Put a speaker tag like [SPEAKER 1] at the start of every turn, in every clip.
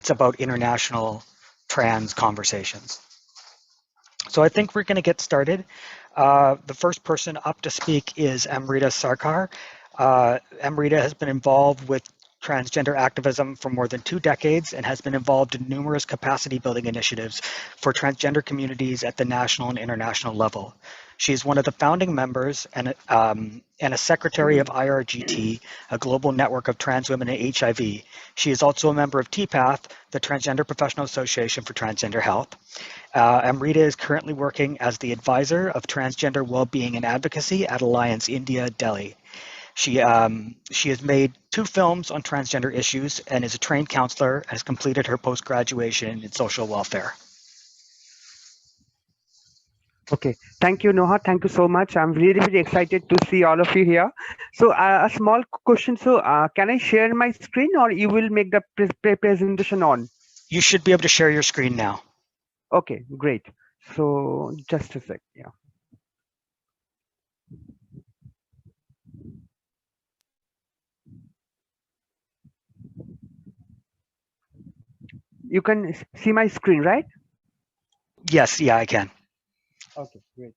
[SPEAKER 1] It's about international trans conversations. So I think we're going to get started. The first person up to speak is Amrita Sarkar. Amrita has been involved with transgender activism for more than 2 decades and has been involved in numerous capacity building initiatives for transgender communities at the national and international level. She is one of the founding members and a secretary of IRGT, a global network of trans women and HIV. She is also a member of TPATH, the Transgender Professional Association for Transgender Health. Amrita is currently working as the advisor of transgender well-being and advocacy at Alliance India, Delhi. She has made 2 films on transgender issues and is a trained counselor and has completed her post-graduation in social welfare.
[SPEAKER 2] Okay, thank you, Noha. Thank you so much. I'm really, really excited to see all of you here. So a small question. So can I share my screen or you will make the presentation on?
[SPEAKER 1] You should be able to share your screen now.
[SPEAKER 2] Okay, great. So just a sec. Yeah. You can see my screen, right?
[SPEAKER 1] Yes, yeah, I can.
[SPEAKER 2] Okay, great.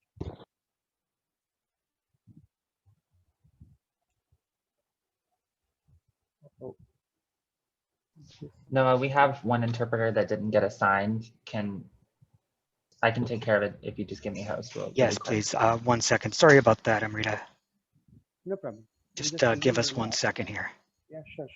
[SPEAKER 3] No, we have one interpreter that didn't get assigned. I can take care of it if you just give me a host.
[SPEAKER 1] Yes, please. 1 second. Sorry about that, Amrita.
[SPEAKER 2] No problem.
[SPEAKER 1] Just give us 1 second here.
[SPEAKER 2] Yeah, sure.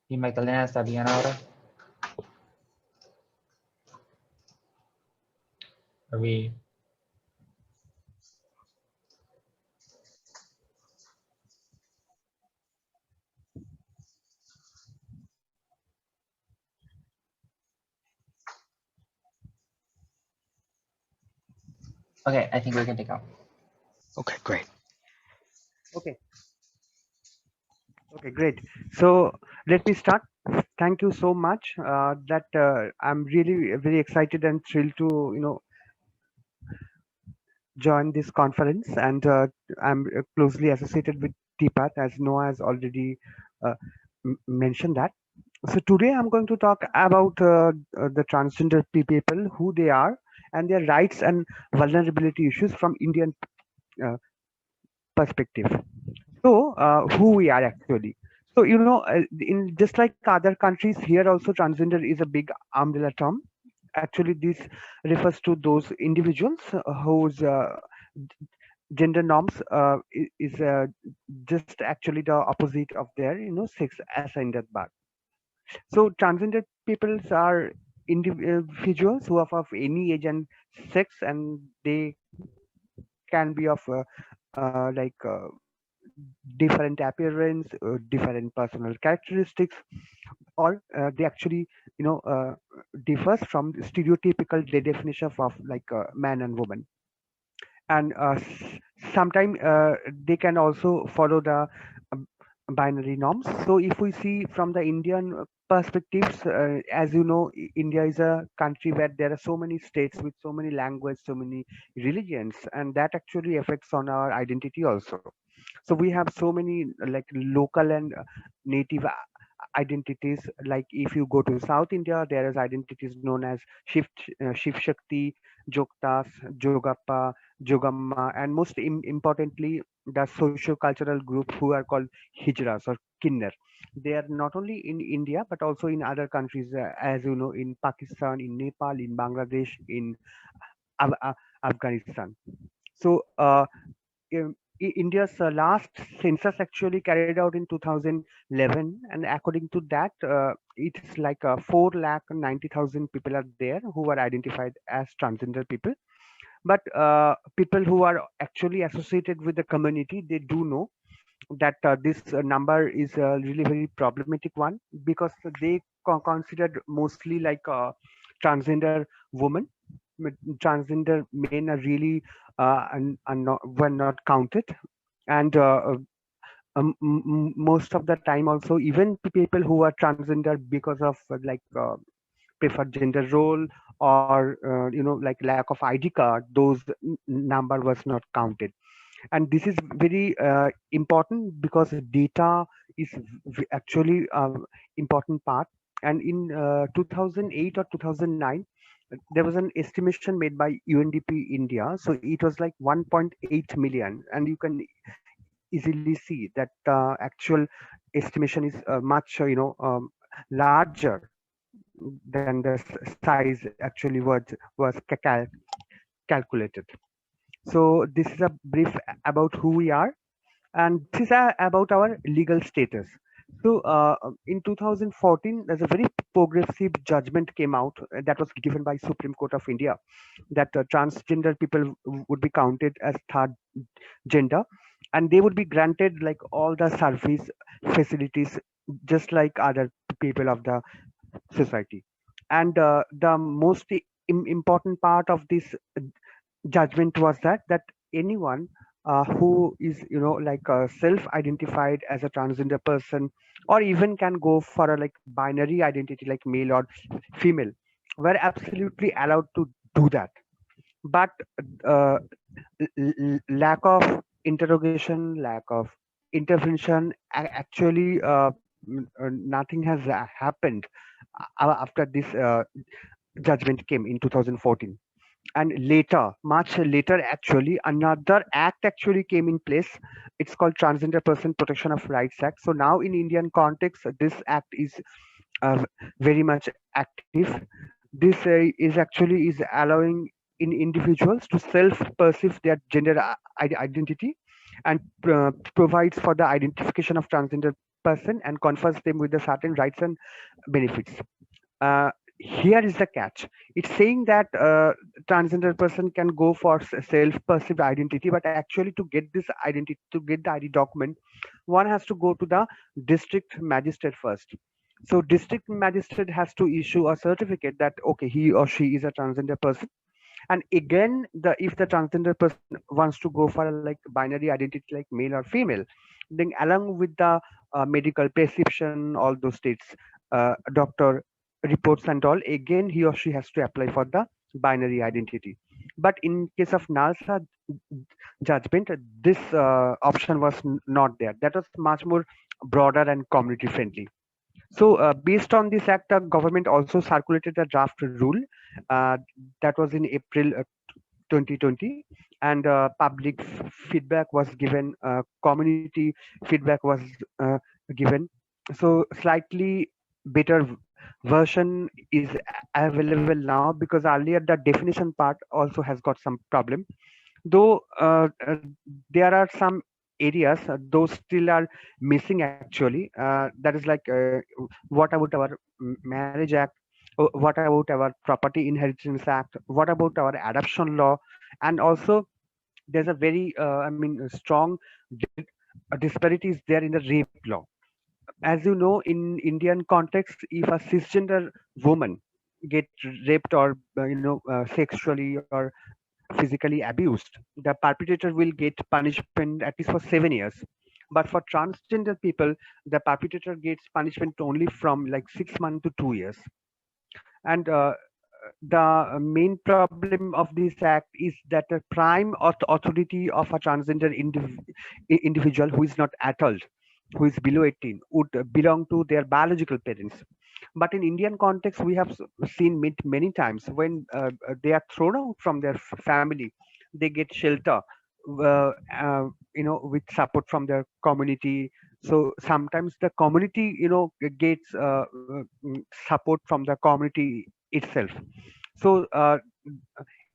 [SPEAKER 3] ¿Y Magdalena está bien ahora? Are we? Okay, I think we're good to go.
[SPEAKER 1] Okay, great.
[SPEAKER 2] Okay, great. So let me start. Thank you so much. I'm really very excited and thrilled to join this conference, and I'm closely associated with TPATH, as Noah has already mentioned that. So today I'm going to talk about the transgender people, who they are, and their rights and vulnerability issues from Indian perspective. So who we are actually. So in just like other countries, here also transgender is a big umbrella term. Actually, this refers to those individuals whose gender norms is just actually the opposite of their sex assigned at birth. So transgender peoples are individuals who are of any age and sex, and they can be of different appearance, different personal characteristics, or they actually differs from the stereotypical definition of like man and woman. And sometimes they can also follow the binary norms. So if we see from the Indian perspectives, as you know, India is a country where there are so many states with so many languages, so many religions, and that actually affects on our identity also. So we have so many like local and native identities. Like if you go to South India, there is identities known as Shiv Shakti, Joktas, Jogappa, Jogamma, and most importantly, the socio-cultural group who are called Hijras or Kinnar. They are not only in India but also in other countries, as you know, in Pakistan, in Nepal, in Bangladesh, in Afghanistan. So India's last census actually carried out in 2011, and according to that, it's like 4,90,000 people are there who are identified as transgender people. But people who are actually associated with the community, they do know that this number is a really very problematic one, because they considered mostly like transgender women. Transgender men are really were not counted, and most of the time also, even people who are transgender because of preferred gender role, or like lack of ID card, those number was not counted. And this is very important because data is actually important part. And in 2008 or 2009, there was an estimation made by UNDP India, so it was like 1.8 million, and you can easily see that the actual estimation is much larger than the size actually was calculated. So this is a brief about who we are, and this is about our legal status. So in 2014, there's a very progressive judgment came out that was given by Supreme Court of India, that transgender people would be counted as third gender, and they would be granted like all the service facilities just like other people of the society. And the most important part of this judgment was that anyone who is self-identified as a transgender person, or even can go for a like binary identity like male or female, were absolutely allowed to do that. But uh, lack of interrogation, lack of intervention, actually nothing has happened after this judgment came in 2014. And later, much later actually, another act actually came in place. It's called Transgender Person Protection of Rights Act. So now in Indian context, this act is uh, very much active. This is allowing in individuals to self-perceive their gender identity, and provides for the identification of transgender person and confers them with the certain rights and benefits. uh, Here is the catch. It's saying that transgender person can go for self-perceived identity, but actually to get this identity, to get the ID document, one has to go to the district magistrate first. So district magistrate has to issue a certificate that okay, he or she is a transgender person. And again, the if the transgender person wants to go for a like binary identity like male or female, then along with the medical prescription, all those states, doctor reports and all, again he or she has to apply for the binary identity. But in case of NALSA judgment, this option was not there. That was much more broader and community friendly. So based on this act, the government also circulated a draft rule uh, that was in April 2020, and public feedback was given, community feedback was uh, given. So slightly better version is available now, because earlier the definition part also has got some problem. Though there are some areas those still are missing actually. That is like what about our marriage act, what about our property inheritance act, what about our adoption law. And also there's a very strong disparities there in the rape law. As you know, in Indian context, if a cisgender woman get raped or sexually or physically abused, the perpetrator will get punishment at least for 7 years. But for transgender people, the perpetrator gets punishment only from like 6 months to 2 years. And the main problem of this act is that the prime authority of a transgender individual who is not adult, who is below 18 would belong to their biological parents. But in Indian context, we have seen many times when they are thrown out from their family, they get shelter, uh, uh, with support from their community. So sometimes the community, gets support from the community itself. So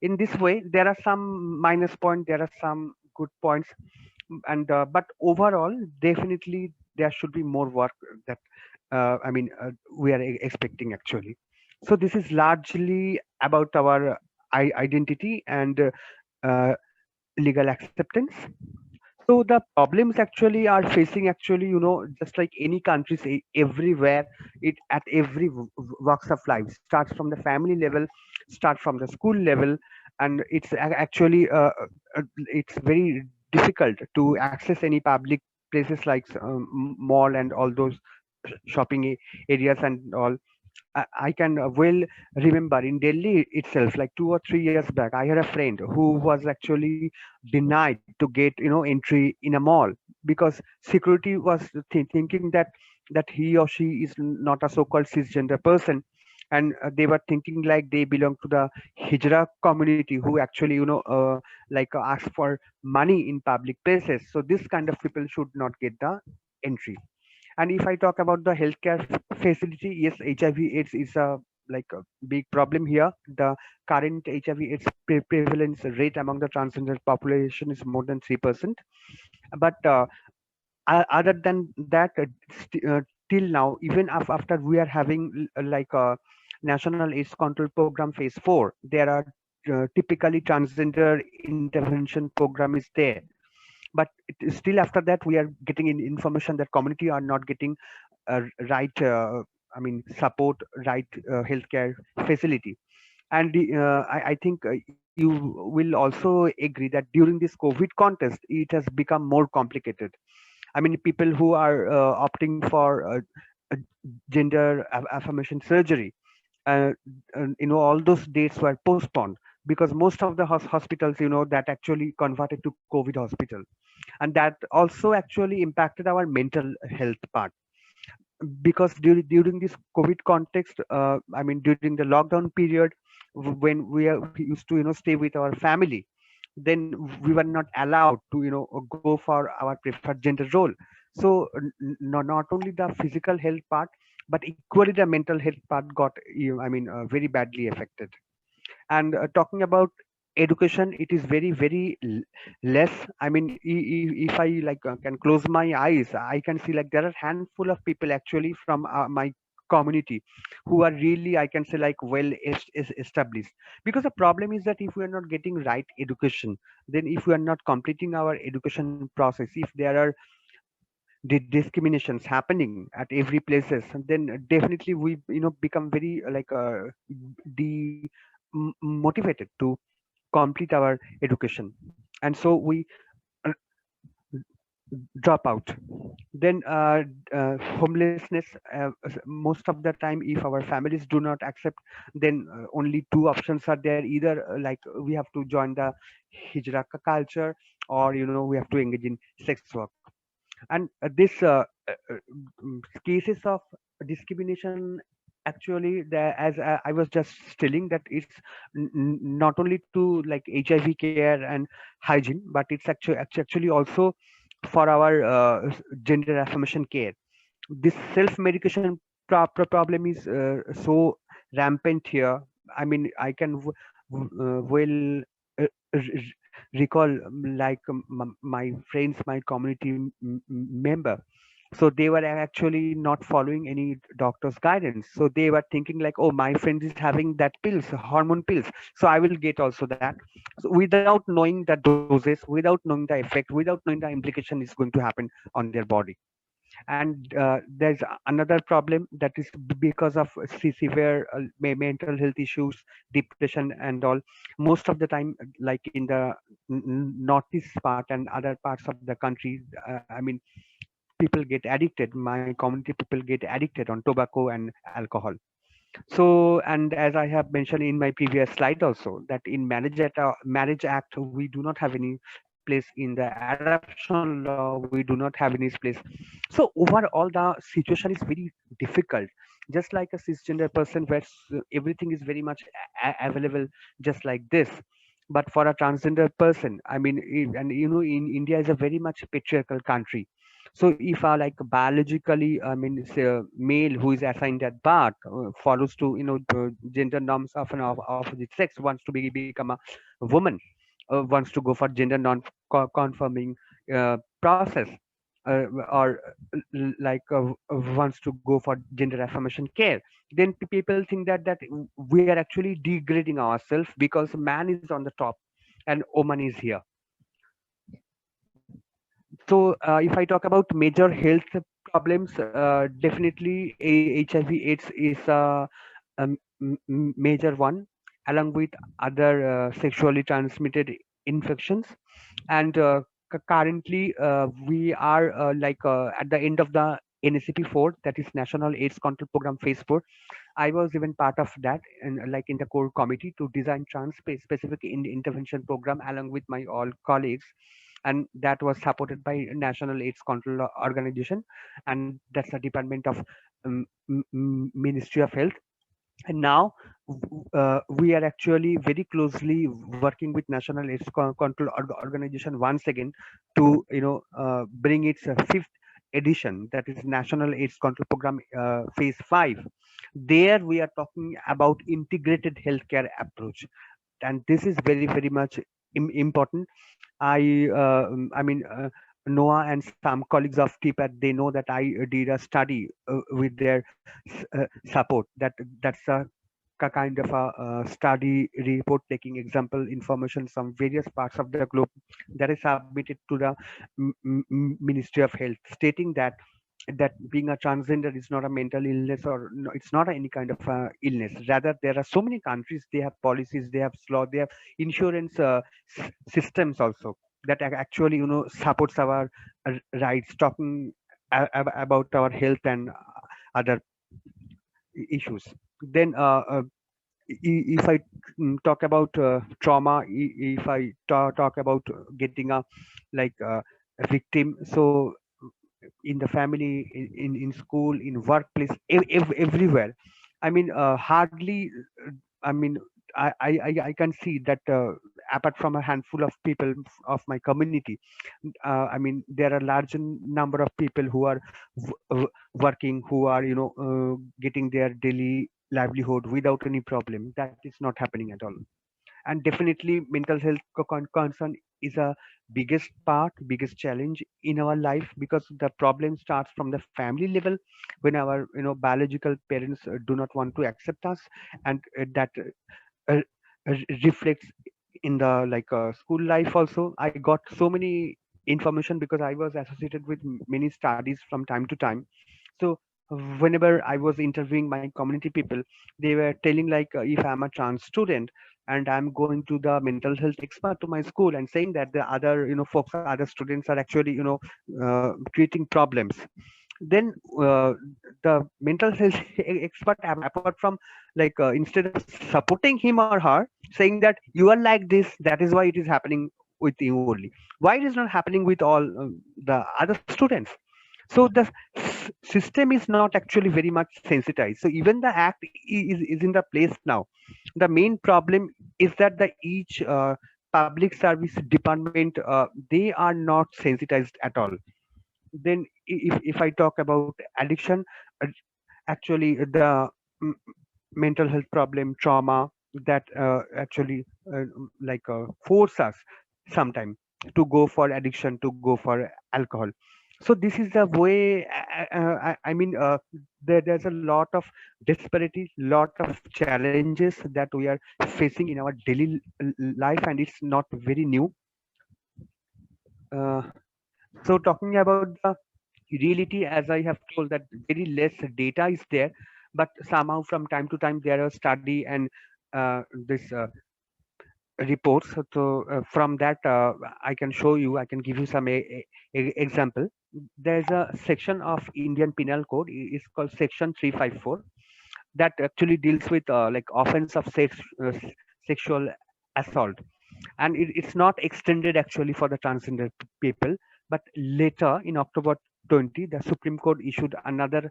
[SPEAKER 2] in this way, there are some minus points, there are some good points, and but overall, definitely there should be more work that we are expecting actually. So this is largely about our identity and uh, legal acceptance. So the problems actually are facing actually, just like any countries everywhere, it at every walks of life, starts from the family level, start from the school level, and it's actually it's very difficult to access any public places like mall and all those shopping areas and all. I can well remember in Delhi itself, like 2 or 3 years back, I had a friend who was actually denied to get entry in a mall because security was thinking that he or she is not a so-called cisgender person, and they were thinking like they belong to the Hijra community who actually ask for money in public places. So this kind of people should not get the entry. And if I talk about the healthcare facility, yes, HIV/AIDS is a a big problem here. The current HIV/AIDS prevalence rate among the transgender population is more than 3%. But other than that, till now, even after we are having like a national AIDS control program phase 4, there are typically transgender intervention program is there, but still after that we are getting in information that community are not getting right support, right healthcare facility. And I think you will also agree that during this COVID contest it has become more complicated. I mean, people who are opting for uh, gender affirmation surgery, uh, all those dates were postponed because most of the hospitals, that actually converted to COVID hospital, and that also actually impacted our mental health part because during this COVID context, during the lockdown period, when we used to stay with our family, then we were not allowed to go for our preferred gender role. So not only the physical health part, but equally the mental health part got very badly affected. And talking about education, it is very less. I mean, if I can close my eyes, I can see like there are handful of people actually from my community who are really, I can say, like well established. Because the problem is that if we are not getting right education, then if we are not completing our education process, if there are discriminations happening at every places, then definitely we become very de motivated to complete our education, and so we uh, drop out. Then homelessness, most of the time if our families do not accept, then only two options are there: either we have to join the hijra culture, or we have to engage in sex work. And this cases of discrimination, actually, as I was just telling, that it's not only to like HIV care and hygiene, but it's actually also for our gender affirmation care. This self medication problem is so rampant here. I mean, I can well uh, r- recall my friends, my community member. So they were actually not following any doctor's guidance. So they were thinking like, oh, my friend is having that pills, hormone pills, so I will get also that. So without knowing the doses, without knowing the effect, without knowing the implication is going to happen on their body. And there's another problem that is because of severe mental health issues, depression and all. Most of the time, like in the northeast part and other parts of the country, people get addicted. My community people get addicted on tobacco and alcohol. So, and as I have mentioned in my previous slide also, that in marriage act we do not have any place in the adoption law, we do not have in its place. So overall the situation is very difficult, just like a cisgender person where everything is very much available just like this. But for a transgender person, I mean, and in India is a very much patriarchal country. So if like biologically, I mean, say a male who is assigned at birth follows to the gender norms of an opposite sex, wants to become a woman, wants to go for gender non-conforming process, or like wants to go for gender affirmation care, then people think that we are actually degrading ourselves because man is on the top and woman is here. So if I talk about major health problems, definitely HIV/AIDS is a major one, along with other sexually transmitted infections. And currently, we are at the end of the NACP 4, that is National AIDS Control Program Phase 4. I was even part of that, and like in the core committee to design trans-specific intervention program along with my all colleagues, and that was supported by National AIDS Control Organization, and that's the Department of Ministry of Health. And now we are actually very closely working with National AIDS Control Organization once again to bring its fifth edition, that is National AIDS Control Program Phase 5. There we are talking about integrated healthcare approach, and this is very much important. I mean, Noah and some colleagues of TPATH, they know that I did a study with their support. That's a kind of a study report taking example information from various parts of the globe that is submitted to the Ministry of Health, stating that being a transgender is not a mental illness, or no, it's not any kind of illness. Rather, there are so many countries, they have policies, they have law, they have insurance systems also that actually supports our rights, talking about our health and other issues. Then if I talk about trauma, if I talk about getting a victim, so in the family, in school, in workplace, everywhere, I mean, hardly, I mean, I can see that apart from a handful of people of my community, I mean, there are large number of people who are working, who are getting their daily livelihood without any problem. That is not happening at all. And definitely mental health concern is a biggest challenge in our life, because the problem starts from the family level, when our biological parents do not want to accept us, and that uh, reflects in the school life also. I got so many information because I was associated with many studies from time to time. So whenever I was interviewing my community people, they were telling if I'm a trans student and I'm going to the mental health expert to my school and saying that the other folks, other students are actually creating problems, then the mental health expert, apart from instead of supporting him or her, saying that you are like this, that is why it is happening with you only, why it is not happening with all the other students. So the system is not actually very much sensitized. So even the act is in the place now. The main problem is that the each public service department, they are not sensitized at all. Then if I talk about addiction, uh, actually the mm, mental health problem, trauma, that actually force us sometime to go for addiction, to go for alcohol. So this is the way. I mean, there's a lot of disparity, lot of challenges that we are facing in our daily life, and it's not very new. uh, so talking about the reality, as I have told, that very less data is there, but somehow from time to time there are study and this reports. So from that, I can show you, I can give you some example. There's a section of Indian Penal Code, it's called Section 354, that actually deals with offense of sexual assault. and it's not extended actually for the transgender people. But later in October 20, the Supreme Court issued another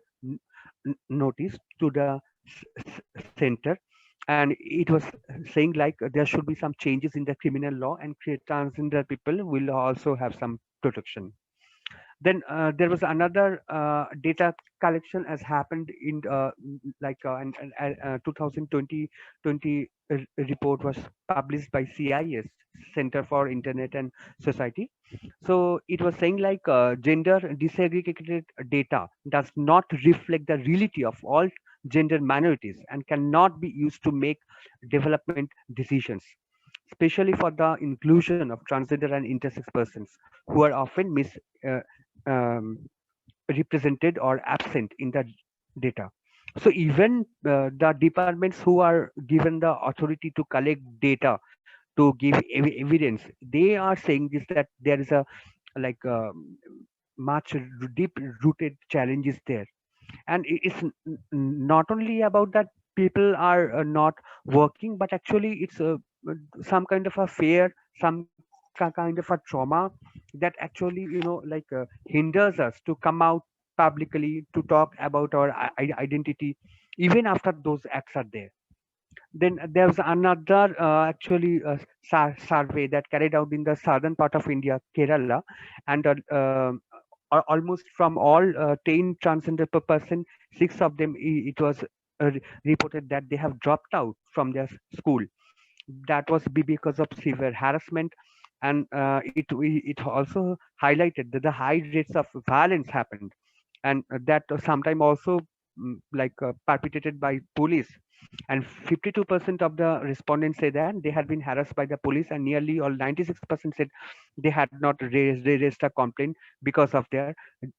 [SPEAKER 2] notice to the center, and it was saying like there should be some changes in the criminal law, and transgender people will also have some protection. Then there was another data collection has happened in 2020 report was published by CIS, Center for Internet and Society. So it was saying like gender disaggregated data does not reflect the reality of all gender minorities and cannot be used to make development decisions, especially for the inclusion of transgender and intersex persons who are often uh, um, represented or absent in the data. So even the departments who are given the authority to collect data to give evidence, they are saying this, that there is a like much deep rooted challenges there. And it's not only about that people are not working, but actually it's some kind of a fear, some kind of a trauma that actually hinders us to come out publicly to talk about our identity even after those acts are there. Then there's another survey that carried out in the southern part of India, Kerala, and almost from all 10 transgender per person, 6 of them, it was reported that they have dropped out from their school. That was because of severe harassment, and it also highlighted that the high rates of violence happened, and that sometime also perpetrated by police. And 52% of the respondents say that they had been harassed by the police, and nearly all 96% said they had not raised a complaint because of their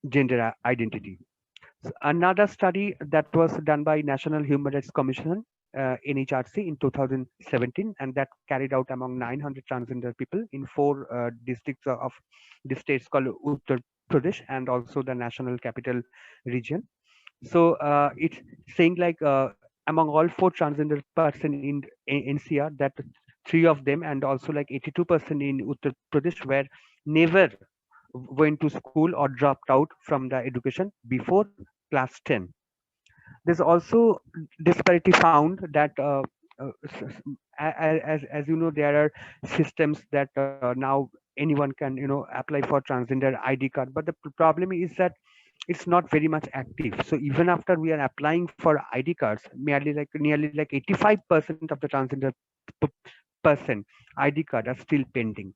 [SPEAKER 2] gender identity. Another study that was done by National Human Rights Commission, NHRC, in 2017, and that carried out among 900 transgender people in 4 districts of the states called Uttar Pradesh and also the National Capital Region. So it's saying like among all 4 transgender person in NCR, that 3 of them and also like 82% in Uttar Pradesh were never went to school or dropped out from the education before class 10. There's also disparity found that as you know, there are systems that now anyone can apply for transgender ID card, but the problem is that it's not very much active. So even after we are applying for ID cards, nearly like 85% of the transgender p- person ID card are still pending.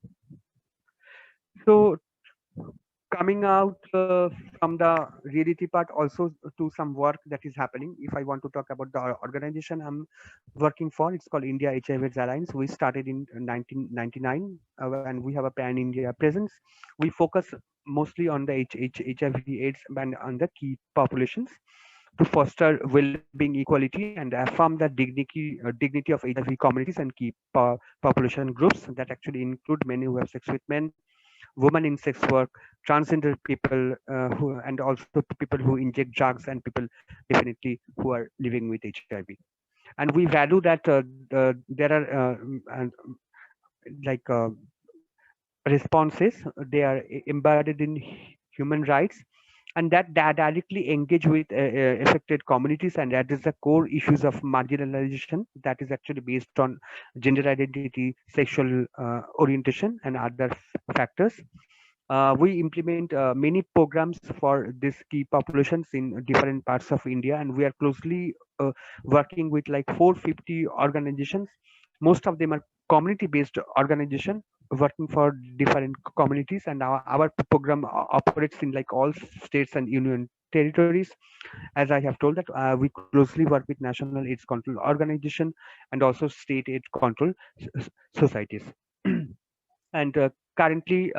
[SPEAKER 2] So coming out from the reality part also to some work that is happening. If I want to talk about the organization I'm working for, it's called India HIV/AIDS Alliance. We started in 1999 and we have a pan India presence. We focus mostly on the HIV/AIDS and on the key populations to foster well-being, equality, and affirm the dignity of HIV communities and key population groups that actually include men who have sex with men, women in sex work, transgender people, and also people who inject drugs, and people definitely who are living with HIV. And we value that there are like responses, they are embedded in human rights, and that directly engage with affected communities and address the core issues of marginalization that is actually based on gender identity, sexual orientation, and other factors. We implement many programs for these key populations in different parts of India, and we are closely working with like 450 organizations. Most of them are community-based organization working for different communities, and our program operates in like all states and union territories. As I have told that we closely work with National AIDS Control Organization and also state AIDS control societies. And currently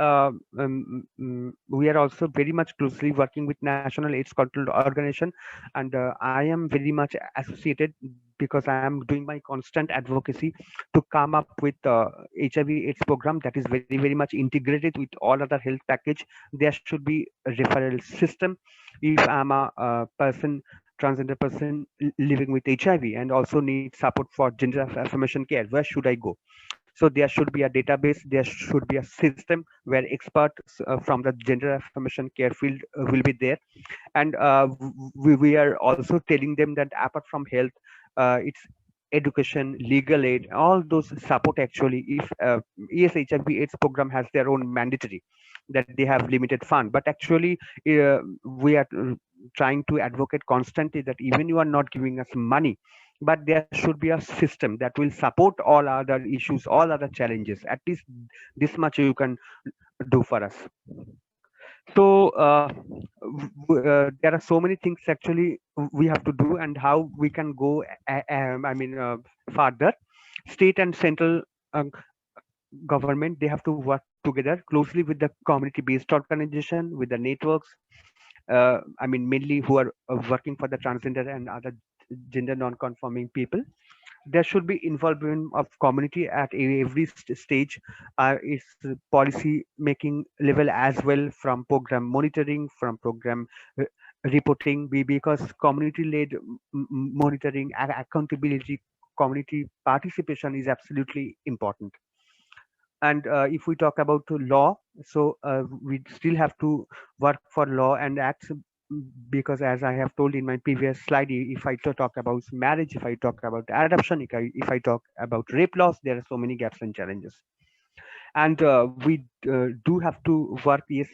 [SPEAKER 2] we are also very much closely working with National AIDS Control Organization, and I am very much associated because I am doing my constant advocacy to come up with HIV AIDS program that is very much integrated with all other health package. There should be a referral system. If I'm a person, transgender person living with HIV and also need support for gender affirmation care, where should I go? So there should be a database, there should be a system where experts from the gender affirmation care field will be there. And we are also telling them that apart from health, it's education, legal aid, all those support. Actually, if yes, HIV/AIDS program has their own mandatory, that they have limited fund, but actually we are trying to advocate constantly that even you are not giving us money, but there should be a system that will support all other issues, all other challenges. At least this much you can do for us. So there are so many things actually we have to do, and how we can go further. State and central government, they have to work together closely with the community based organization, with the networks, mainly who are working for the transgender and other gender non-conforming people. There should be involvement of community at every stage. It's policy making level as well, from program monitoring, from program reporting, because community led monitoring and accountability, community participation is absolutely important. And if we talk about law, so we still have to work for law and acts, because as I have told in my previous slide, if I talk about marriage, if I talk about adoption, if I talk about rape laws, there are so many gaps and challenges. And we do have to work. Yes,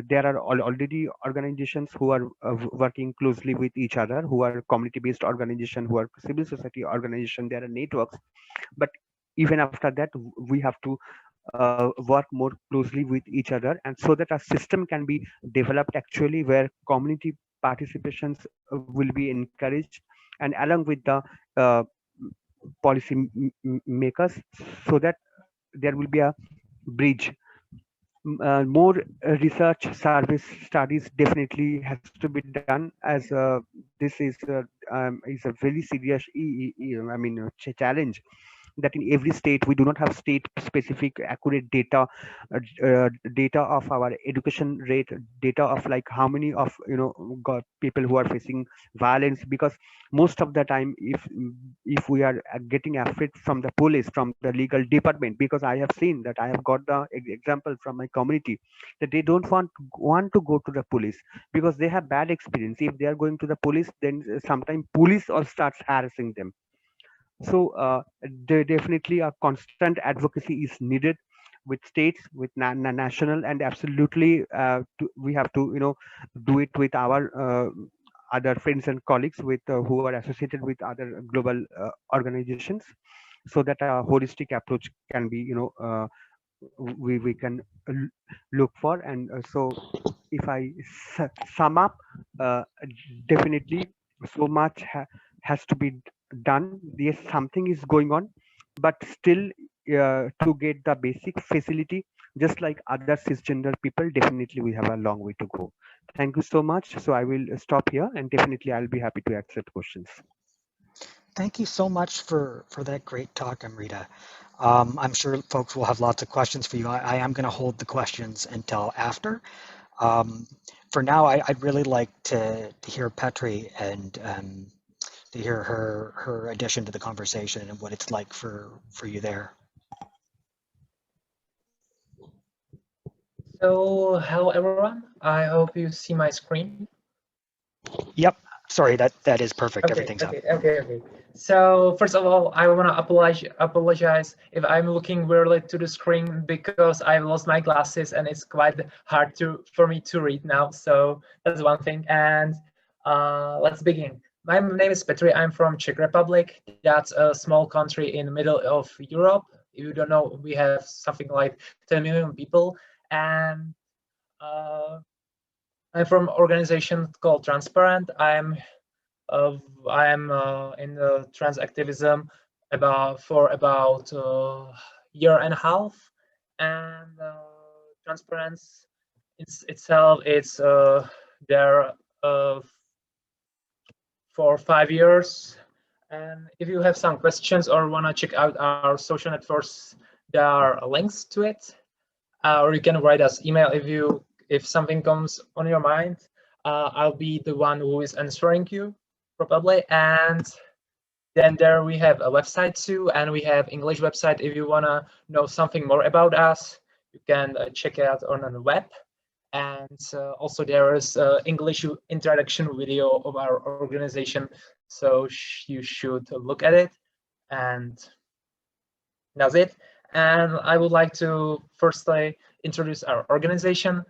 [SPEAKER 2] there are already organizations who are working closely with each other, who are community based organization, who are civil society organization, there are networks. But even after that, we have to work more closely with each other, and so that a system can be developed actually, where community participations will be encouraged, and along with the policy makers, so that there will be a bridge. More research service studies definitely has to be done, as this is a very serious challenge, that in every state we do not have state specific accurate data, data of our education rate, data of like how many of got people who are facing violence. Because most of the time, if we are getting afraid from the police, from the legal department, because I have seen that, I have got the example from my community, that they don't want to go to the police because they have bad experience. If they are going to the police, then sometimes police also starts harassing them. So definitely a constant advocacy is needed with states, with national, and absolutely we have to do it with our other friends and colleagues with who are associated with other global organizations, so that a holistic approach can be we can look for. And so if I sum up, definitely so much has to be done. Yes, something is going on, but still to get the basic facility, just like other cisgender people, definitely we have a long way to go. Thank you so much. So I will stop here, and definitely I'll be happy to accept questions.
[SPEAKER 1] Thank you so much for that great talk, Amrita. I'm sure folks will have lots of questions for you. I am going to hold the questions until after. For now, I'd really like to hear Petri and to hear her addition to the conversation and what it's like for you there.
[SPEAKER 4] So, hello everyone. I hope you see my screen.
[SPEAKER 1] Yep. Sorry, that is perfect.
[SPEAKER 4] Okay,
[SPEAKER 1] Everything's
[SPEAKER 4] okay,
[SPEAKER 1] up.
[SPEAKER 4] okay. So first of all, I want to apologize if I'm looking weirdly to the screen, because I've lost my glasses and it's quite hard for me to read now. So that's one thing. And let's begin. My name is Petri. I'm from Czech Republic. That's a small country in the middle of Europe. If you don't know, we have something like 10 million people. And I'm from an organization called Transparent. I'm in the trans activism for about a year and a half, and Transparency itself it's there for 5 years. And if you have some questions or want to check out our social networks, there are links to it, or you can write us email if something comes on your mind. I'll be the one who is answering you probably. And Then there we have a website too, and we have English website. If you wanna know something more about us, you can check it out on the web. And also there is English introduction video of our organization, so you should look at it. And that's it. And I would like to firstly introduce our organization.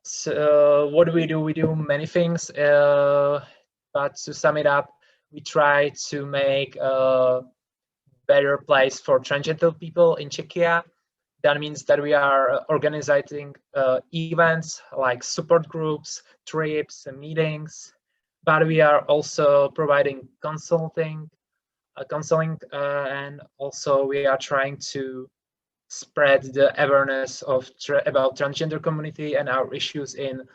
[SPEAKER 4] So what do? We do many things, but to sum it up, we try to make a better place for transgender people in Czechia. That means that we are organizing events like support groups, trips, and meetings, but we are also providing counseling, and also we are trying to spread the awareness of about transgender community and our issues in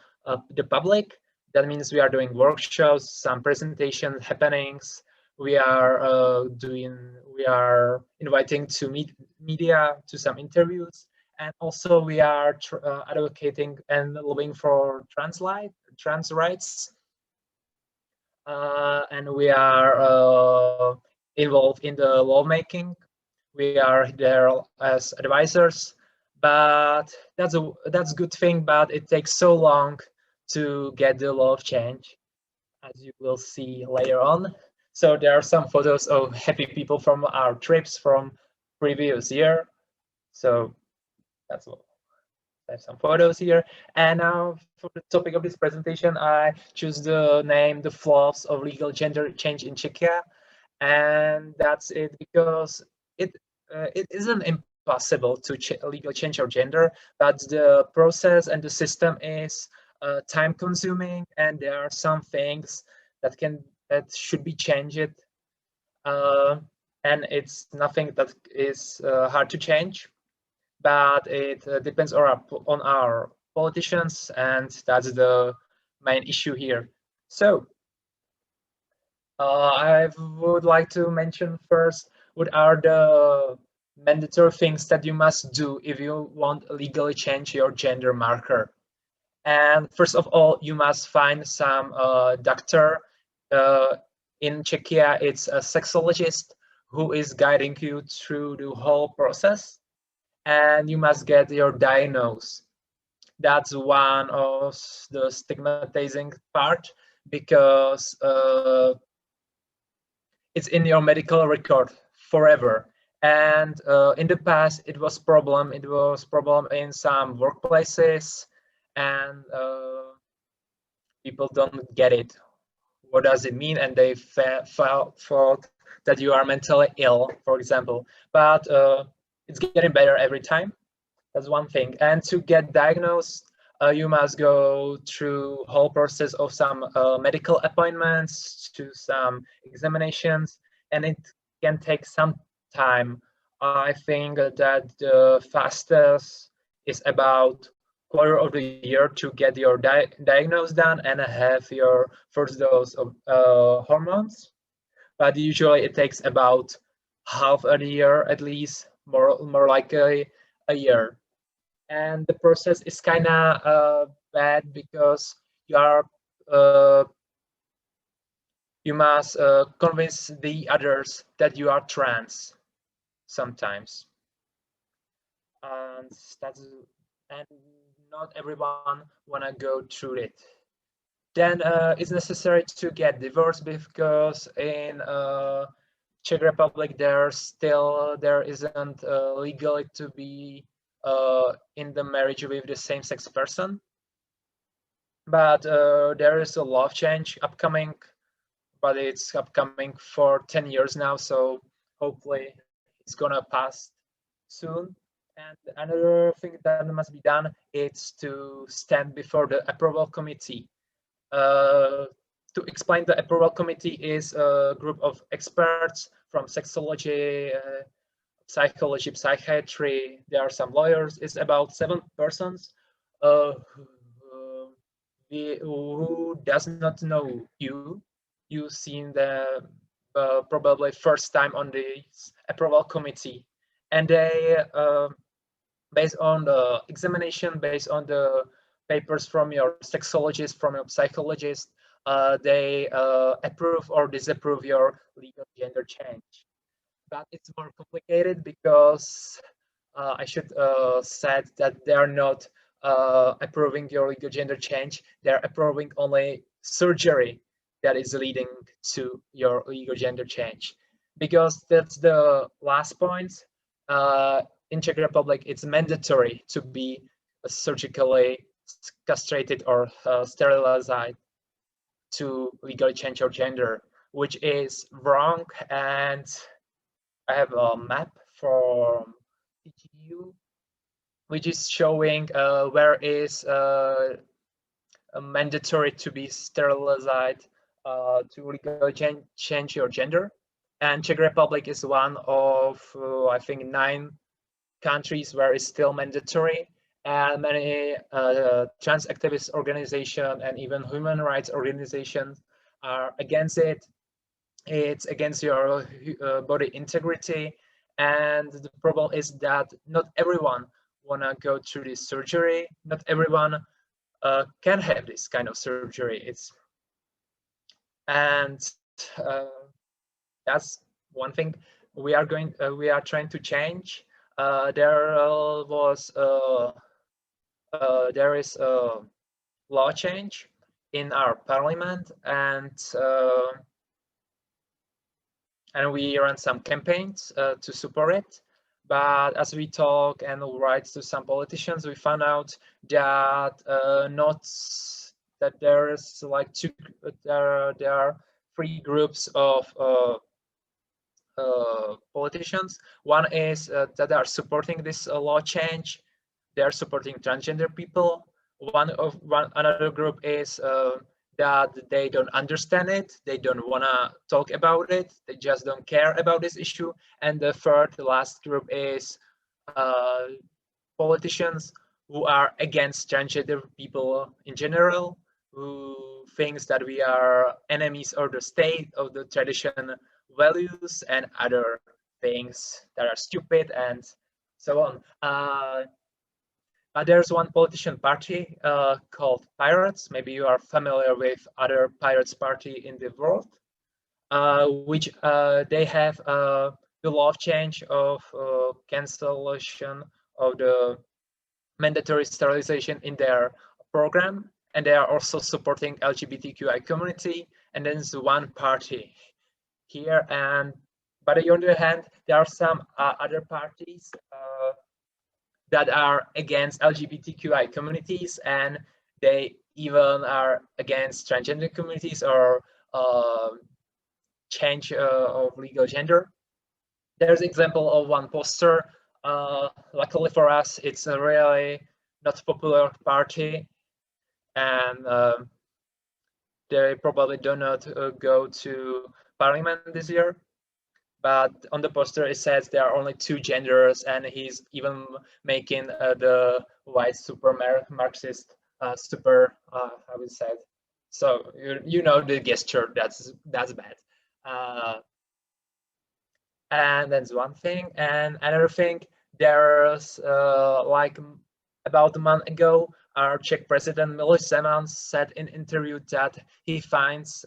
[SPEAKER 4] the public. That means we are doing workshops, some presentations, happenings. We are inviting to media to some interviews, and also we are advocating and lobbying for trans rights. And we are involved in the lawmaking. We are there as advisors, but that's a good thing, but it takes so long to get the law change, as you will see later on. So there are some photos of happy people from our trips from previous year. So that's what I have some photos here. And now for the topic of this presentation, I choose the name "The Flaws of Legal Gender Change in Czechia." And that's it, because it isn't impossible to legal change your gender, but the process and the system is time consuming, and there are some things that should be changed, and it's nothing that is hard to change, but it depends on our politicians, and that's the main issue here. So I would like to mention first what are the mandatory things that you must do if you want to legally change your gender marker. And first of all, you must find some doctor. In Czechia, it's a sexologist who is guiding you through the whole process, and you must get your diagnosis. That's one of the stigmatizing part, because it's in your medical record forever. And in the past, it was problem in some workplaces, and people don't get it. What does it mean? And they thought that you are mentally ill, for example. But it's getting better every time. That's one thing. And to get diagnosed, you must go through whole process of some medical appointments, to some examinations, and it can take some time. I think that the fastest is about quarter of the year to get your diagnosis done and have your first dose of hormones. But usually it takes about half a year, at least, more like a year. And the process is kind of bad, because you must convince the others that you are trans sometimes, and not everyone wanna go through it. Then it's necessary to get divorced, because in Czech Republic there isn't legally to be in the marriage with the same-sex person. But there is a law change upcoming, but it's upcoming for 10 years now, so hopefully it's gonna pass soon. And another thing that must be done is to stand before the approval committee. To explain, the approval committee is a group of experts from sexology, psychology, psychiatry. There are some lawyers. It's about 7 persons who does not know you. You've seen the probably first time on the approval committee, and they based on the examination, based on the papers from your sexologist, from your psychologist, they approve or disapprove your legal gender change. But it's more complicated because I should said that they are not approving your legal gender change. They're approving only surgery that is leading to your legal gender change, because that's the last point. In Czech Republic, it's mandatory to be surgically castrated or sterilized to legally change your gender, which is wrong. And I have a map from TTU, which is showing where is mandatory to be sterilized to legally change your gender. And Czech Republic is one of, I think, 9 countries where it's still mandatory. And many trans activist organizations and even human rights organizations are against it. It's against your body integrity. And the problem is that not everyone wanna go through this surgery. Not everyone can have this kind of surgery. That's one thing we are trying to change. There is a law change in our parliament, and we run some campaigns to support it. But as we talk and write to some politicians, we found out that there is like there are 3 groups of politicians. One is that are supporting this law change. They are supporting transgender people. Another group is that they don't understand it. They don't want to talk about it. They just don't care about this issue. And the last group is politicians who are against transgender people in general, who thinks that we are enemies of the state, of the tradition values, and other things that are stupid and so on. There's one politician party called Pirates. Maybe you are familiar with other Pirates party in the world, which they have the law change of cancellation of the mandatory sterilization in their program, and they are also supporting LGBTQI community. And then there's one party here, but on the other hand, there are some other parties that are against LGBTQI communities, and they even are against transgender communities or change of legal gender. There's an example of one poster. Luckily for us, it's a really not popular party, and they probably do not go to parliament this year. But on the poster it says there are only 2 genders, and he's even making the white super Marxist super I would say. So you know the gesture, that's bad. And that's one thing. And another thing, there's like about a month ago, our Czech president Miloš Zeman said in interview that he finds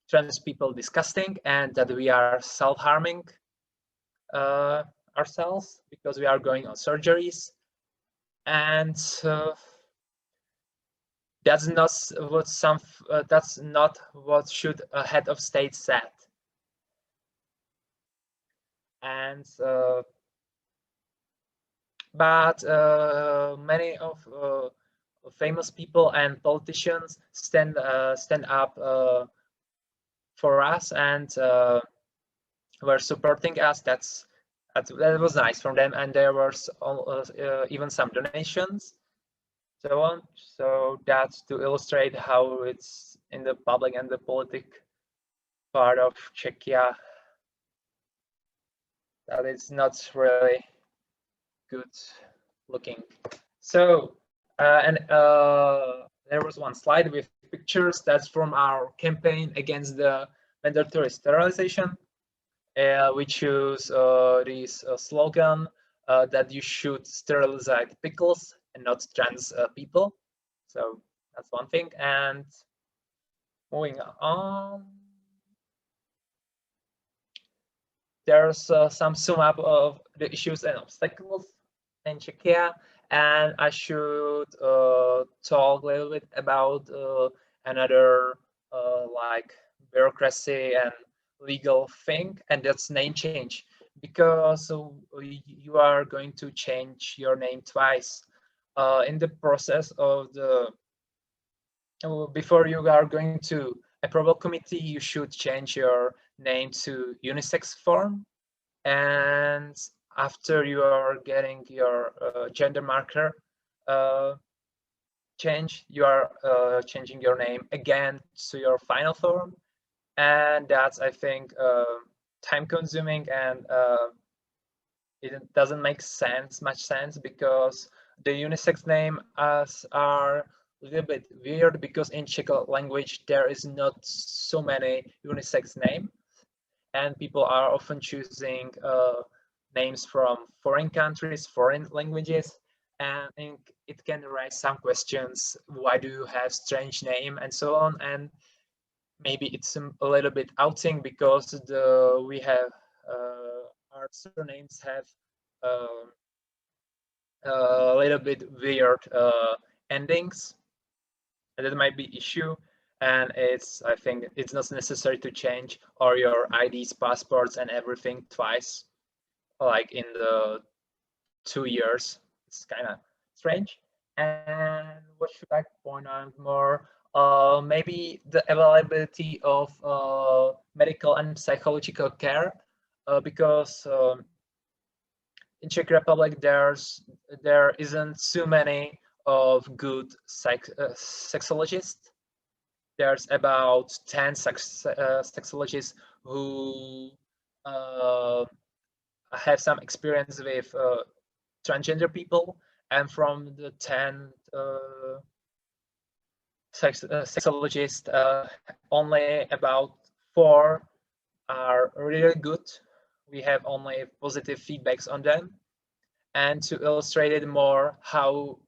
[SPEAKER 4] trans people disgusting, and that we are self-harming ourselves because we are going on surgeries. And that's not what should a head of state said. And but many of famous people and politicians stand up for us, and were supporting us. That was nice from them, and there was even some donations, so on. So that's to illustrate how it's in the public and the politic part of Czechia that it's not really good looking. So there was one slide with pictures that's from our campaign against the mandatory sterilization. We choose this slogan that you should sterilize pickles and not trans people. So that's one thing. And moving on. There's some sum up of the issues and obstacles in Czechia, and I should talk a little bit about another like bureaucracy and legal thing, and that's name change, because you are going to change your name twice in the process of the before you are going to approval committee. You should change your name to unisex form, and after you are getting your gender marker change, you are changing your name again to your final form, and that's, I think, time consuming, and it doesn't make much sense, because the unisex name are a little bit weird, because in Czech language there is not so many unisex names, and people are often choosing names from foreign countries, foreign languages, and it can raise some questions. Why do you have strange name and so on? And maybe it's a little bit outing, because we have our surnames have a little bit weird endings, and that might be issue. And I think it's not necessary to change all your IDs, passports, and everything twice, like in the 2 years. It's kind of strange. And what should I point out more? Maybe the availability of medical and psychological care, because in Czech Republic there isn't so many of good sexologists. There's about 10 sexologists who have some experience with transgender people, and from the 10 sexologists, only about 4 are really good. We have only positive feedbacks on them. And to illustrate it more how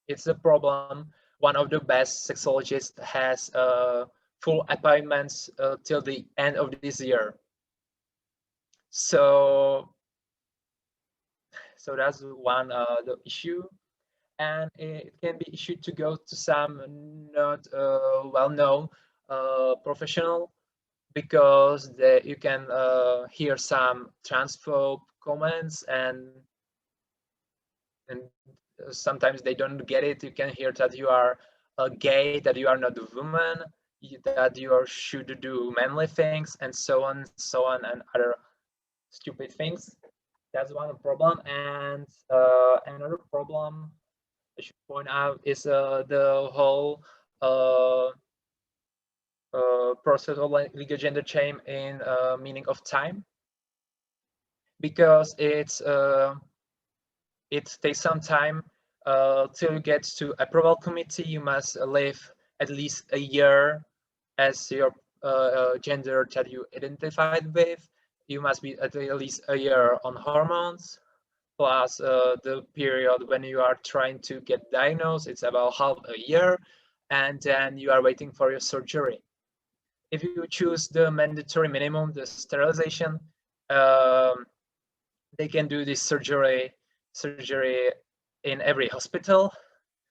[SPEAKER 4] it's a problem, one of the best sexologists has full appointments till the end of this year. So that's one the issue, and it can be issued to go to some not well-known professional, because you can hear some transphobe comments, and sometimes they don't get it. You can hear that you are gay, that you are not a woman, that you should do manly things, and so on, and other stupid things. That's one problem. And another problem I should point out is the whole process of legal gender change in meaning of time, because it takes some time till you get to approval committee. You must live at least a year as your gender that you identified with. You must be at least a year on hormones, plus the period when you are trying to get diagnosed. It's about half a year, and then you are waiting for your surgery. If you choose the mandatory minimum, the sterilization, they can do this surgery in every hospital.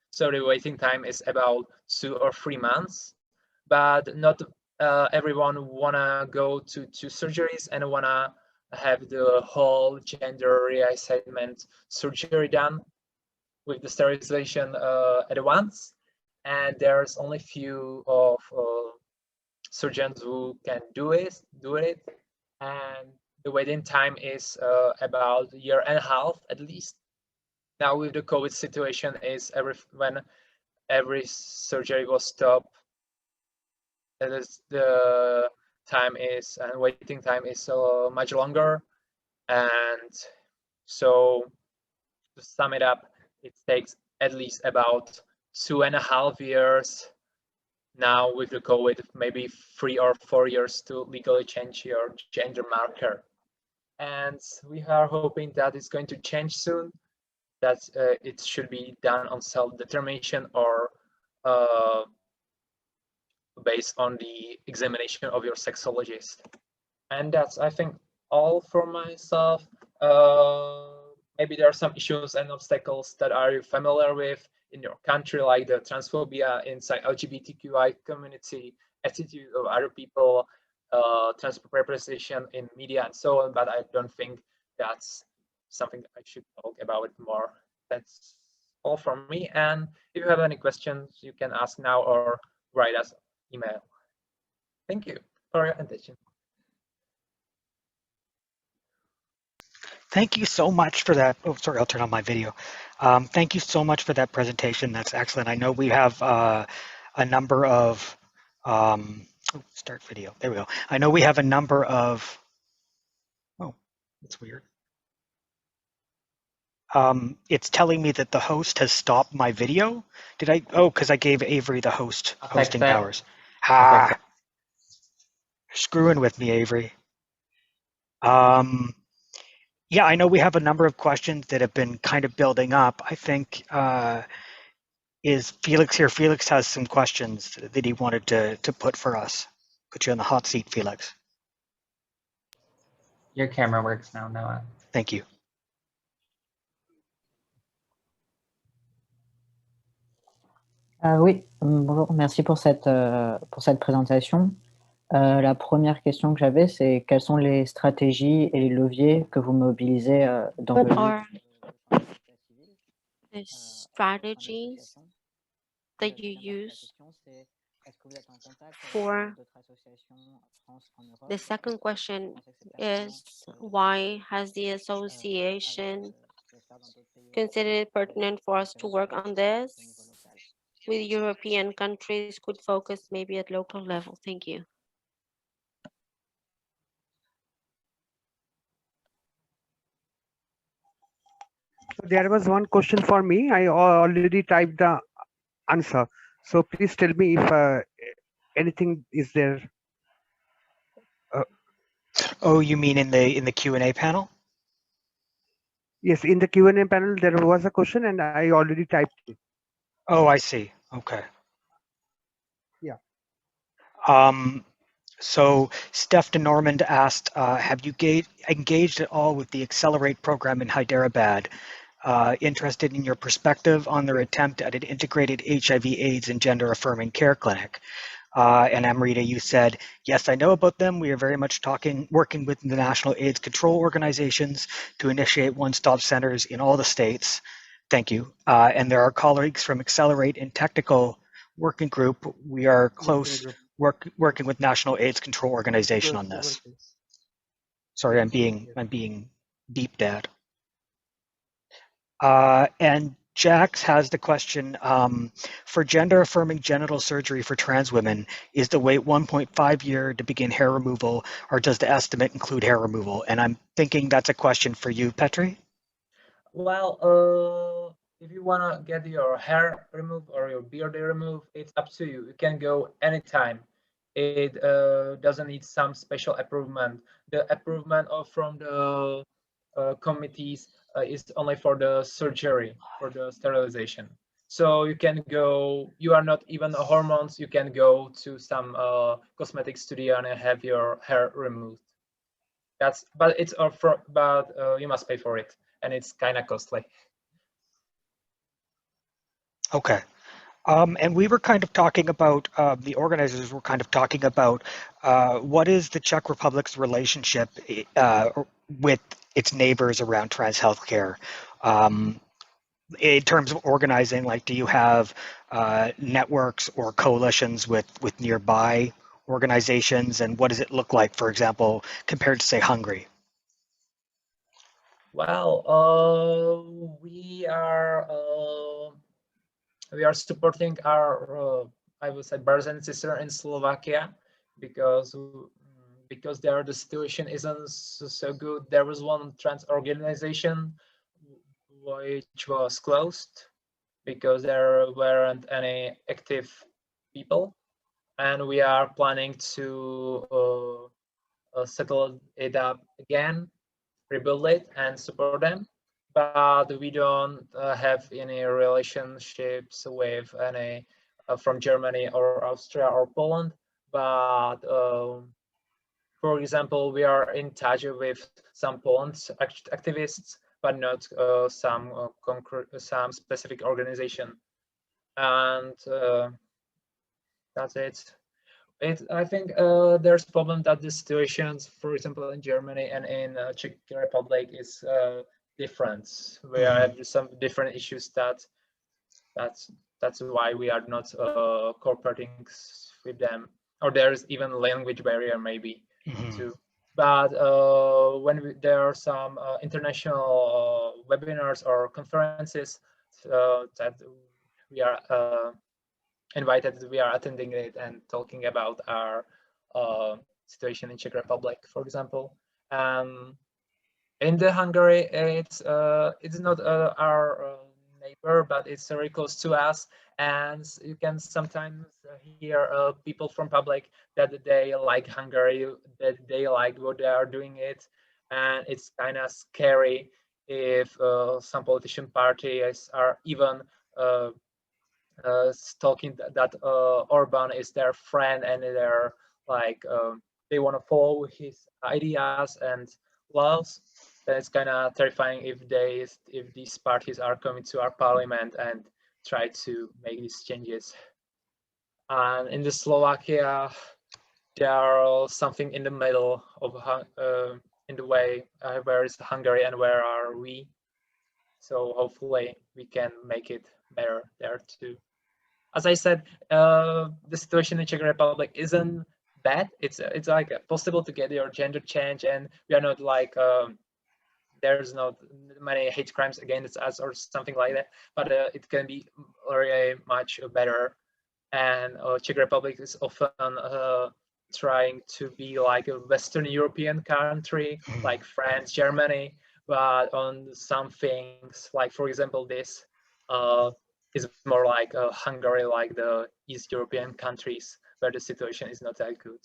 [SPEAKER 4] So the waiting time is about 2 or 3 months, but not everyone wanna go to 2 surgeries and wanna have the whole gender reassignment surgery done with the sterilization at once. And there's only few of surgeons who can do it, and the waiting time is about 1.5 years at least. Now with the COVID situation, is when every surgery was stopped, the time is and waiting time is much longer. And so to sum it up, it takes at least about 2.5 years now with the COVID, maybe 3 or 4 years to legally change your gender marker. And we are hoping that it's going to change soon, that it should be done on self-determination or based on the examination of your sexologist. And that's, I think, all for myself. Maybe there are some issues and obstacles that are you familiar with in your country, like the transphobia inside LGBTQI community, attitude of other people, trans representation in media and so on, but I don't think that's something I should talk about more. That's all from me. And if you have any questions, you can ask now or write us email. Thank you for your attention.
[SPEAKER 1] Thank you so much for that. Oh, sorry, I'll turn on my video. Thank you so much for that presentation. That's excellent. I know we have a number of, start video. There we go. I know we have a number of, oh, that's weird. It's telling me that the host has stopped my video. Did I? Oh, because I gave Avery the hosting powers. Ha! Screwing with me, Avery. Yeah, I know we have a number of questions that have been kind of building up. I think, is Felix here? Felix has some questions that he wanted to put for us. Put you on the hot seat, Felix.
[SPEAKER 3] Your camera works now, Noah.
[SPEAKER 1] Thank you.
[SPEAKER 5] Oui, bonjour, merci pour cette présentation. La première question que j'avais, c'est quelles sont les stratégies et les leviers que vous mobilisez dans
[SPEAKER 6] What
[SPEAKER 5] le
[SPEAKER 6] are the strategies that you use for the second question is why has the association considered it pertinent for us to work on this with European countries could focus maybe at local level? Thank you.
[SPEAKER 2] There was one question for me. I already typed the answer. So please tell me if anything is there.
[SPEAKER 1] Oh, you mean in the Q&A panel?
[SPEAKER 2] Yes, in the Q&A panel, there was a question and I already typed it.
[SPEAKER 1] Oh, I see. Okay.
[SPEAKER 2] Yeah.
[SPEAKER 1] So Steph de Normand asked, have you engaged at all with the Accelerate program in Hyderabad? Interested in your perspective on their attempt at an integrated HIV/AIDS and gender-affirming care clinic. And Amrita, you said, yes, I know about them. We are very much working with the national AIDS control organizations to initiate one-stop centers in all the states. Thank you. And there are colleagues from Accelerate and Technical Working Group. We are close working with National AIDS Control Organization on this. Sorry, I'm being deep, Dad. And Jax has the question, for gender-affirming genital surgery for trans women, is the wait 1.5 year to begin hair removal, or does the estimate include hair removal? And I'm thinking that's a question for you, Petri.
[SPEAKER 4] Well, if you want to get your hair removed or your beard removed, it's up to you. You can go anytime. It doesn't need some special approval. The approval from the committees is only for the surgery, for the sterilization. So you can go, you are not even hormones, you can go to some cosmetic studio and have your hair removed. But it's you must pay for it, and it's kind of costly.
[SPEAKER 1] Okay. And we were kind of talking about, the organizers were kind of talking about what is the Czech Republic's relationship with its neighbors around trans healthcare. In terms of organizing, like, do you have networks or coalitions with nearby organizations, and what does it look like, for example, compared to, say, Hungary?
[SPEAKER 4] Well, we are supporting our, I would say, brothers and sisters in Slovakia because there the situation isn't so good. There was one trans organization which was closed because there weren't any active people, and we are planning to settle it up again, rebuild it, and support them. But we don't have any relationships with any from Germany or Austria or Poland, but for example, we are in touch with some Poland activists, but not some specific organization, and that's it. I think there's problem that the situations, for example, in Germany and in Czech Republic is different. We have some different issues that's why we are not cooperating with them, or there's even language barrier maybe too. But when there are some international webinars or conferences that we are invited, we are attending it and talking about our situation in Czech Republic, for example. In the Hungary, it's not our neighbor, but it's very close to us, and you can sometimes hear people from public that they like Hungary, that they like what they are doing it, and it's kind of scary if some politician parties are even talking that Orban is their friend and they're like they want to follow his ideas and laws. Then it's kind of terrifying if these parties are coming to our parliament and try to make these changes. And in the Slovakia, there are something in the middle of in the way where is Hungary and where are we. So hopefully we can make it better there too. As I said, the situation in Czech Republic isn't bad. It's like possible to get your gender change, and we are not like there's not many hate crimes against us or something like that. But it can be very much better. And Czech Republic is often trying to be like a Western European country, like France, Germany. But on some things, like for example, this is more like Hungary, like the East European countries, where the situation is not that good.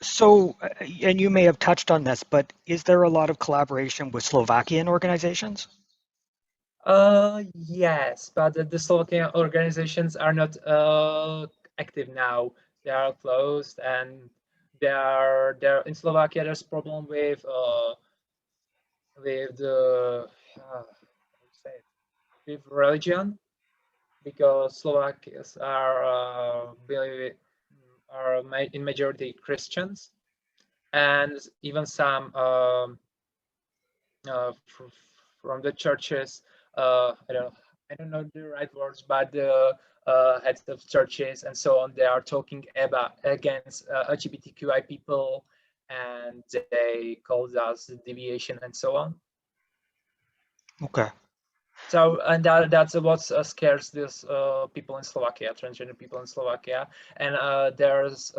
[SPEAKER 1] So, and you may have touched on this, but is there a lot of collaboration with Slovakian organizations?
[SPEAKER 4] Yes, but the Slovakian organizations are not active now. They are closed, and they are there in Slovakia. There's problem with the with religion, because Slovakians are in majority Christians, and even some from the churches. I don't know the right words, but the heads of churches and so on, they are talking against LGBTQI people, and they call us deviation and so on.
[SPEAKER 1] Okay.
[SPEAKER 4] So, and that's what scares these people in Slovakia, transgender people in Slovakia, and there's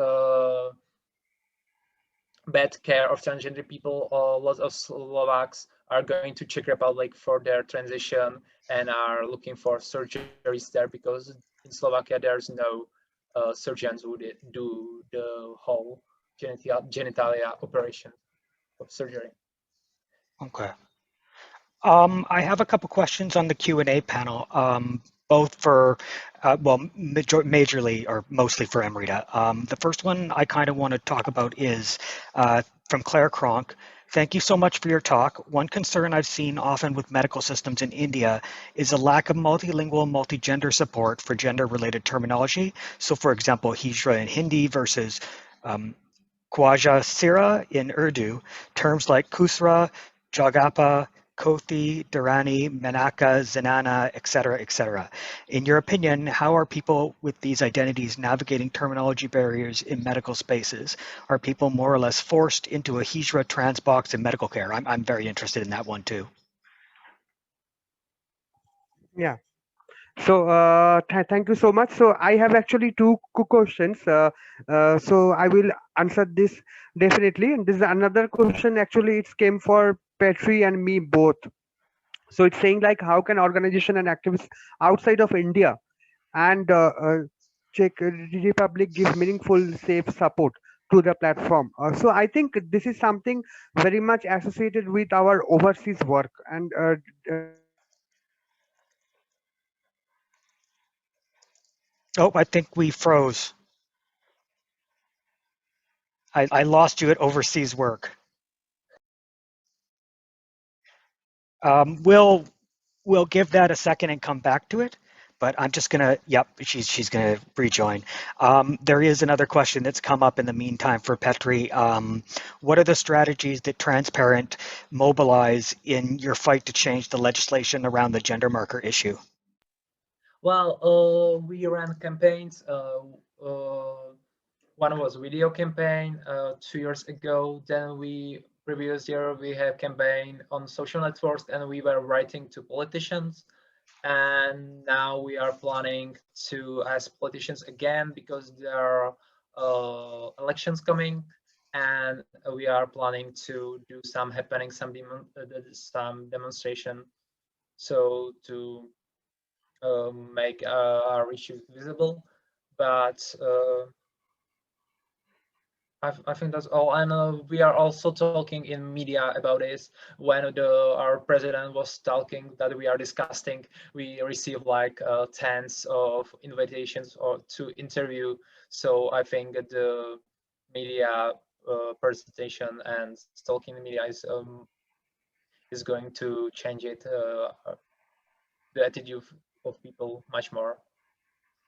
[SPEAKER 4] bad care of transgender people. Lots of Slovaks are going to Czech Republic for their transition and are looking for surgeries there, because in Slovakia there's no surgeons who do the whole genitalia operation of surgery.
[SPEAKER 1] Okay. I have a couple questions on the Q&A panel, both for, well, majorly or mostly for Amrita. The first one I kind of want to talk about is from Claire Cronk. Thank you so much for your talk. One concern I've seen often with medical systems in India is a lack of multilingual, multigender support for gender-related terminology. So for example, Hijra in Hindi versus Khwaja Sira in Urdu, terms like Kusra, Jagapa, Kothi, Durrani, Menaka, Zenana, etc., etc. In your opinion, how are people with these identities navigating terminology barriers in medical spaces? Are people more or less forced into a Hijra trans box in medical care? I'm very interested in that one too.
[SPEAKER 2] Yeah. So thank you so much. So I have actually two questions. So I will answer this definitely. And this is another question. Actually, it came for Petri and me both. So it's saying like, how can organization and activists outside of India and Czech Republic give meaningful, safe support to the platform? So I think this is something very much associated with our overseas work, and
[SPEAKER 1] Oh, I think we froze. I lost you at overseas work. We'll give that a second and come back to it. But I'm just gonna, yep, she's gonna rejoin. There is another question that's come up in the meantime for Petri. What are the strategies that Transparent mobilize in your fight to change the legislation around the gender marker issue?
[SPEAKER 4] Well, we ran campaigns. One was video campaign 2 years ago. Then previous year we had campaign on social networks, and we were writing to politicians. And now we are planning to ask politicians again because there are elections coming, and we are planning to do some demonstration, so to make our issues visible. But I think that's all. And we are also talking in media about this. When our president was talking that we are discussing, we received like tens of invitations to interview. So I think that the media presentation and talking in media is going to change it, the attitude of people much more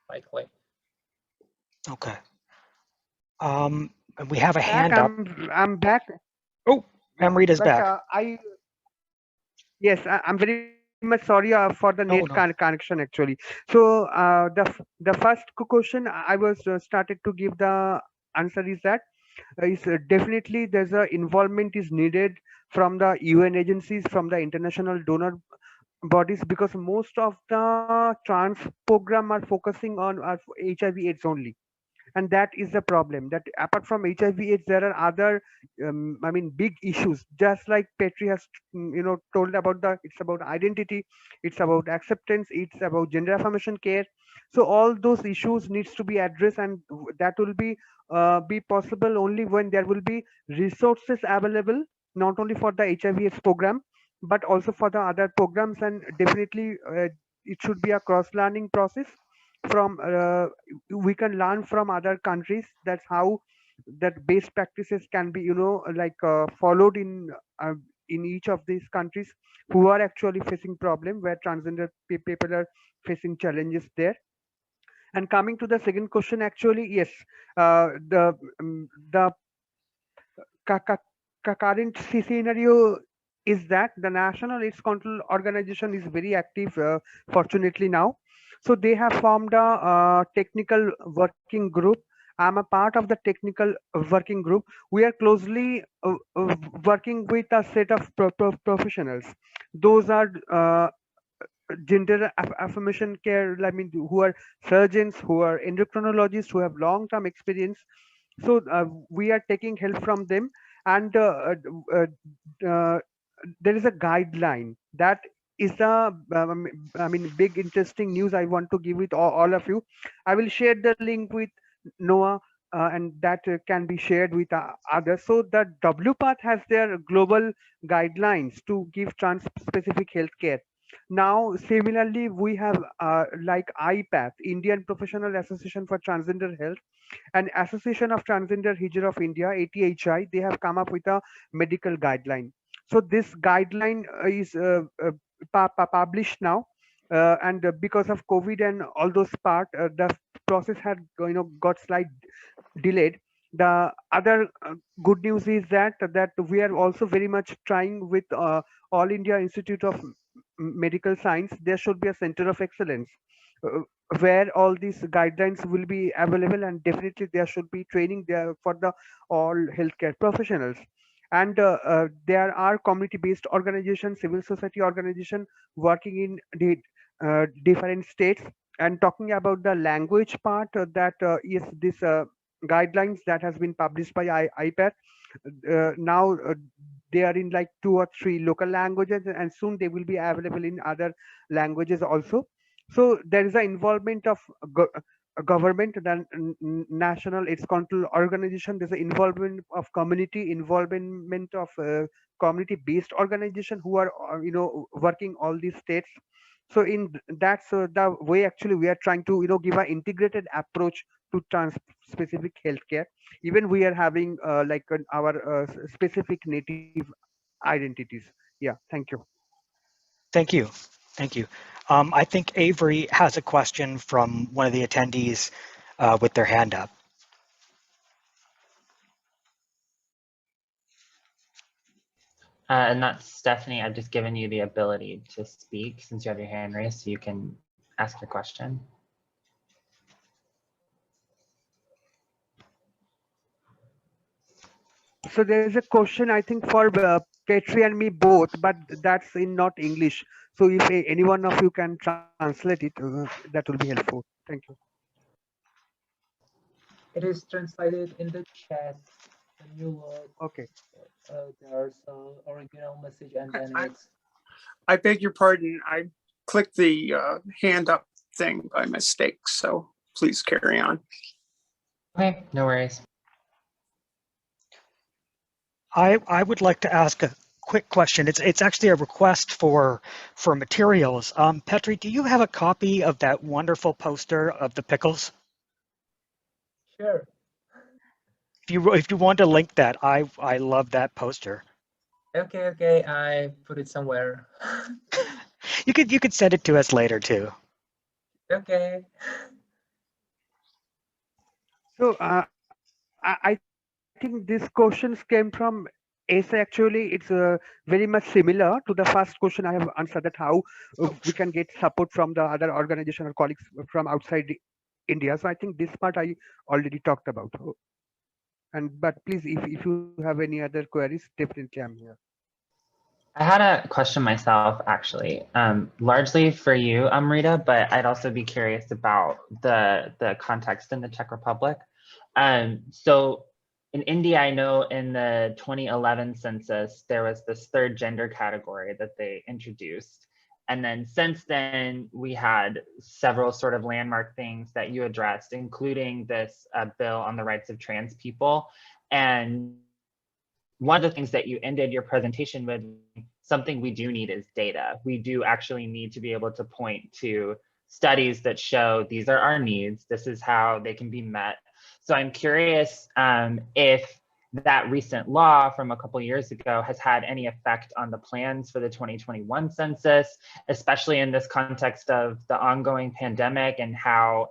[SPEAKER 4] likely.
[SPEAKER 1] Okay. And we have a hand up.
[SPEAKER 2] I'm back.
[SPEAKER 1] Oh, Amrita's back.
[SPEAKER 2] I'm very much sorry for the net connection actually. So the first question I was started to give the answer is that is definitely there's a involvement is needed from the UN agencies, from the international donor bodies, because most of the trans program are focusing on HIV/AIDS only. And that is the problem, that apart from HIV/AIDS there are other big issues, just like Petri has told about it's about identity, it's about acceptance, it's about gender affirmation care. So all those issues needs to be addressed, and that will be possible only when there will be resources available, not only for the HIV/AIDS program but also for the other programs. And definitely it should be a cross learning process from we can learn from other countries. That's how that best practices can be followed in each of these countries who are actually facing problem, where transgender people are facing challenges there. And coming to the second question, actually, yes, the current scenario is that the National AIDS Control Organization is very active, fortunately now. So they have formed a technical working group. I'm a part of the technical working group. We are closely working with a set of professionals. Those are gender affirmation care, who are surgeons, who are endocrinologists, who have long-term experience. So we are taking help from them. And there is a guideline that is the big interesting news I want to give with all of you. I will share the link with Noah, and that can be shared with others. So the WPATH has their global guidelines to give trans specific healthcare. Now similarly we have like IPATH, Indian Professional Association for Transgender Health, and Association of Transgender Hijra of India, ATHI. They have come up with a medical guideline. So this guideline is published now, and because of COVID and all those part, the process had got slight delayed. The other good news is that we are also very much trying with All India Institute of Medical Science. There should be a center of excellence where all these guidelines will be available, and definitely there should be training there for the all healthcare professionals. And there are community-based organizations, civil society organization working in the different states. And talking about the language part, that is this guidelines that has been published by IPATH. Now they are in like 2 or 3 local languages, and soon they will be available in other languages also. So there is an involvement of government, the National AIDS Control Organization. There's an involvement of community, involvement of community-based organization who are working all these states. So that's the way actually we are trying to give an integrated approach to trans-specific healthcare. Even we are having our specific native identities. Yeah, thank you.
[SPEAKER 1] Thank you. Thank you. I think Avery has a question from one of the attendees with their hand up.
[SPEAKER 3] And that's Stephanie. I've just given you the ability to speak since you have your hand raised, so you can ask your question.
[SPEAKER 2] So there is a question, I think, for Petri and me both, but that's in not English. So if any one of you can translate it, that will be helpful. Thank you.
[SPEAKER 4] It is translated in the chat. When you look,
[SPEAKER 2] Okay.
[SPEAKER 4] there's an original message, and then it's.
[SPEAKER 7] I beg your pardon. I clicked the hand up thing by mistake, so please carry on.
[SPEAKER 3] Okay, no worries.
[SPEAKER 1] I would like to ask a quick question. It's actually a request for materials. Petri, do you have a copy of that wonderful poster of the pickles?
[SPEAKER 4] Sure.
[SPEAKER 1] If you want to link that, I love that poster.
[SPEAKER 4] Okay, I put it somewhere.
[SPEAKER 1] You could send it to us later too.
[SPEAKER 4] Okay.
[SPEAKER 2] So I think these questions came from ASA. Actually, it's very much similar to the first question I have answered, that how we can get support from the other organization or colleagues from outside India. So I think this part I already talked about. But please, if you have any other queries, definitely I'm here.
[SPEAKER 3] I had a question myself, actually, largely for you, Amrita, but I'd also be curious about the context in the Czech Republic. So in India, I know in the 2011 census, there was this third gender category that they introduced. And then since then, we had several sort of landmark things that you addressed, including this bill on the rights of trans people. And one of the things that you ended your presentation with, something we do need is data. We do actually need to be able to point to studies that show these are our needs, this is how they can be met. So I'm curious if that recent law from a couple of years ago has had any effect on the plans for the 2021 census, especially in this context of the ongoing pandemic and how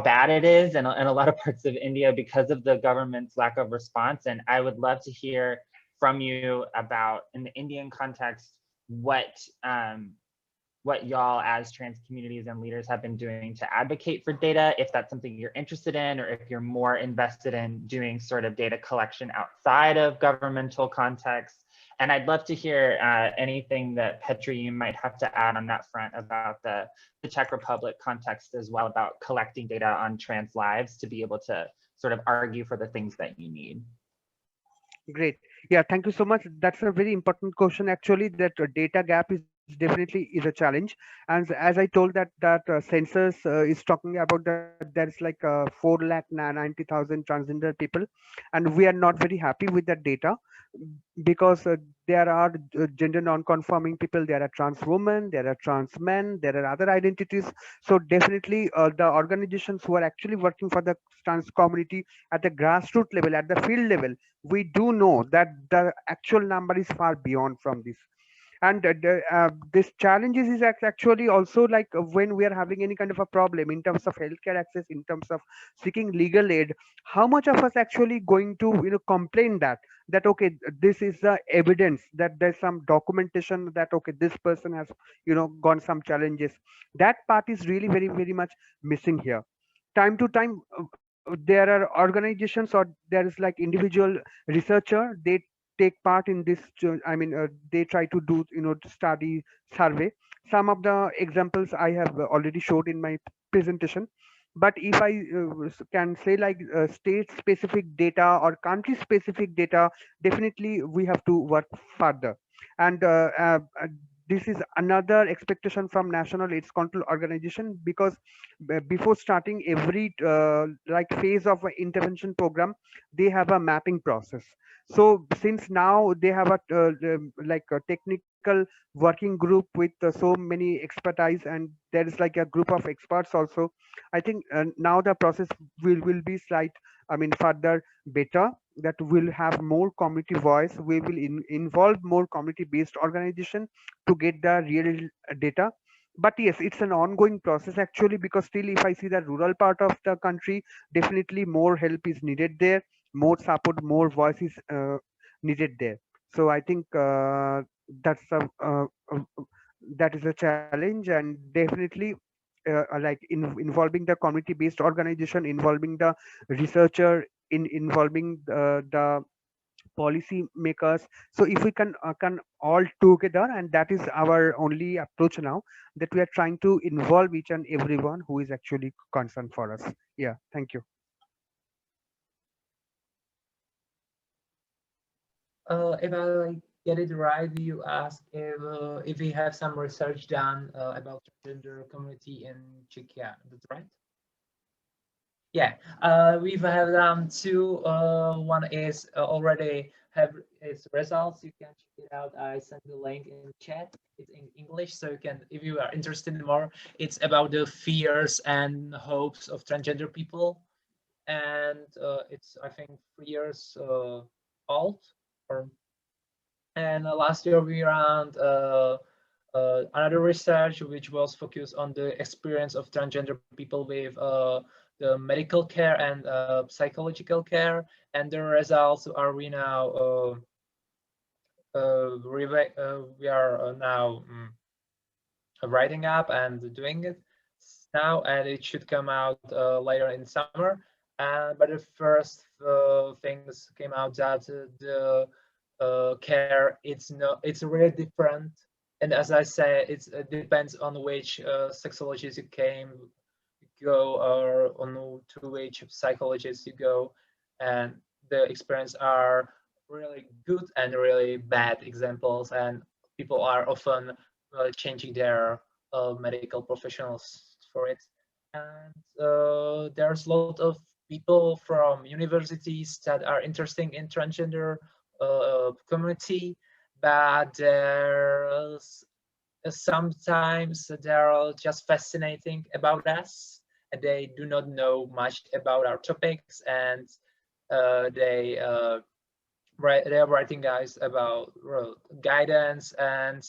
[SPEAKER 3] bad it is in a lot of parts of India because of the government's lack of response. And I would love to hear from you about, in the Indian context, what y'all as trans communities and leaders have been doing to advocate for data, if that's something you're interested in, or if you're more invested in doing sort of data collection outside of governmental context. And I'd love to hear anything that Petri, you might have to add on that front about the Czech Republic context as well, about collecting data on trans lives to be able to sort of argue for the things that you need.
[SPEAKER 2] Great. Yeah, thank you so much. That's a very important question, actually, that data gap is definitely is a challenge. And as I told that census is talking about that there's like 4,90,000 transgender people, and we are not very happy with that data because there are gender non-conforming people, there are trans women, there are trans men, there are other identities. So definitely the organizations who are actually working for the trans community at the grassroots level, at the field level, we do know that the actual number is far beyond from this. And this challenges is actually also like when we are having any kind of a problem in terms of healthcare access, in terms of seeking legal aid, how much of us actually going to complain that okay, this is the evidence that there's some documentation that okay, this person has gone some challenges. That part is really very, very much missing here. Time to time there are organizations or there is like individual researcher, they take part in this they try to do study survey. Some of the examples I have already showed in my presentation, but if I can say like state specific data or country specific data, definitely we have to work further. And this is another expectation from National AIDS Control Organization, because before starting every like phase of an intervention program, they have a mapping process. So since now they have a like a technical working group with so many expertise, and there is like a group of experts also. I think now the process will be further better, that will have more community voice. We will involve more community based organization to get the real data. But yes, it's an ongoing process actually, because still if I see the rural part of the country, definitely more help is needed there, more support, more voices needed there. So I think that's a that is a challenge, and definitely involving the community based organization, involving the researcher, involving the policy makers. So if we can all together, and that is our only approach now, that we are trying to involve each and everyone who is actually concerned for us. Yeah, thank you.
[SPEAKER 4] If I get it right, you ask if we have some research done about transgender community in Czechia. That's right. Yeah, we've had done two. One is already have its results. You can check it out. I sent the link in chat. It's in English, so you can, if you are interested in more. It's about the fears and hopes of transgender people, and it's, I think, 3 years old. And last year we ran another research which was focused on the experience of transgender people with the medical care and psychological care, and the results are we now we are now writing up and doing it now, and it should come out later in summer. But the first things came out that the care, it's really different, and as I say, it depends on which sexologist you go, or on to which psychologist you go, and the experience are really good and really bad examples, and people are often changing their medical professionals for it. And there's a lot of people from universities that are interested in transgender community, but there's sometimes they're just fascinating about us, and they do not know much about our topics, and they are writing guys about guidance, and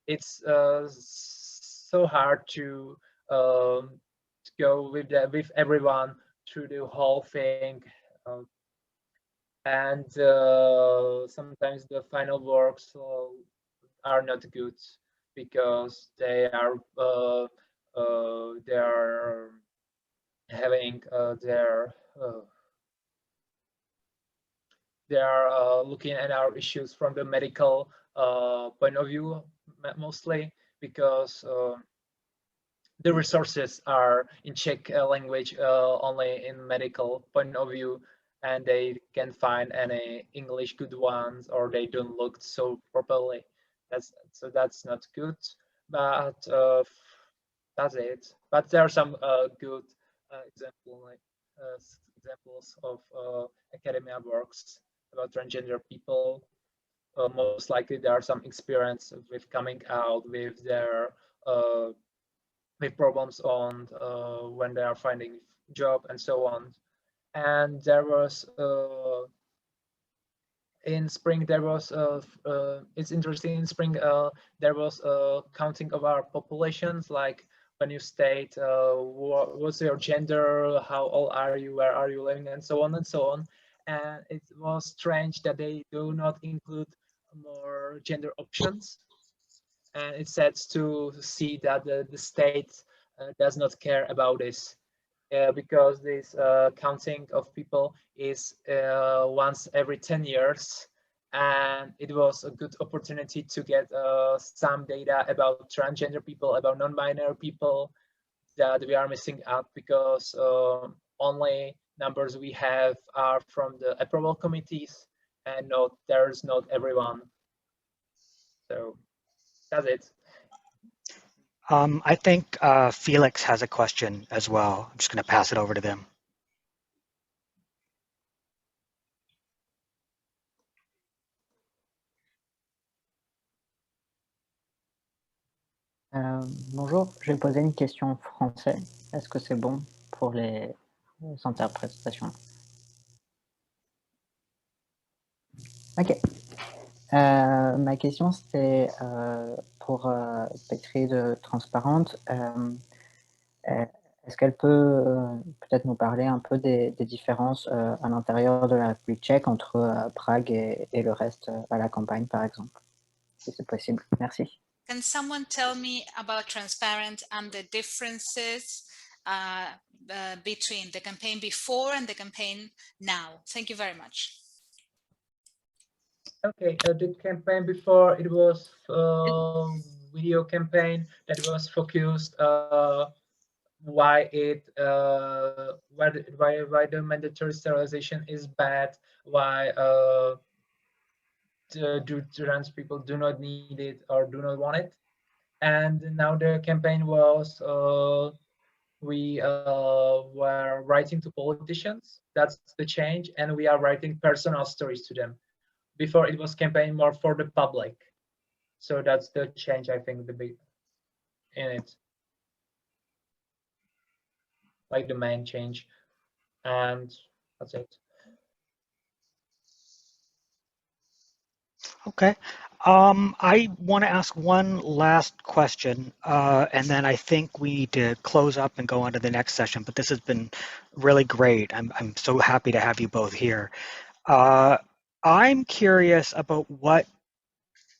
[SPEAKER 4] it's so hard to go with everyone through the whole thing. And sometimes the final works are not good because they are having they are looking at our issues from the medical point of view mostly, because the resources are in Czech language only in medical point of view, and they can't find any English good ones, or they don't look so properly. That's not good, but that's it. But there are some good examples of academia works about transgender people. Most likely there are some experience with coming out with their with problems on when they are finding job and so on. And there was in spring there was it's interesting, in spring there was a counting of our populations, like when you state what's your gender, how old are you, where are you living, and so on and so on. And it was strange that they do not include more gender options, and it's sad to see that the state does not care about this. Because this counting of people is once every 10 years, and it was a good opportunity to get some data about transgender people, about non-binary people that we are missing out, because only numbers we have are from the approval committees, and there's not everyone. So that's it.
[SPEAKER 1] I think Felix has a question as well. I'm just going to pass it over to them.
[SPEAKER 5] Bonjour, je vais poser une question en français. Est-ce que c'est bon pour les interprétations? Ok. Ma question, c'était pour Petri de Transparente. Est-ce qu'elle peut peut-être nous parler un peu des différences à l'intérieur de la République tchèque entre Prague et le reste à la campagne, par exemple, si c'est possible? Merci.
[SPEAKER 8] Can someone tell me about Transparent and the differences between the campaign before and the campaign now? Thank you very much.
[SPEAKER 4] Okay, the campaign before, it was video campaign that was focused why the mandatory sterilization is bad, why do trans people do not need it or do not want it. And now the campaign was we were writing to politicians. That's the change, and we are writing personal stories to them. Before it was campaign more for the public, so that's the change, I think, the big in it, like the main change, and that's it.
[SPEAKER 1] Okay. I want to ask one last question, and then I think we need to close up and go on to the next session, but this has been really great. I'm so happy to have you both here. I'm curious about what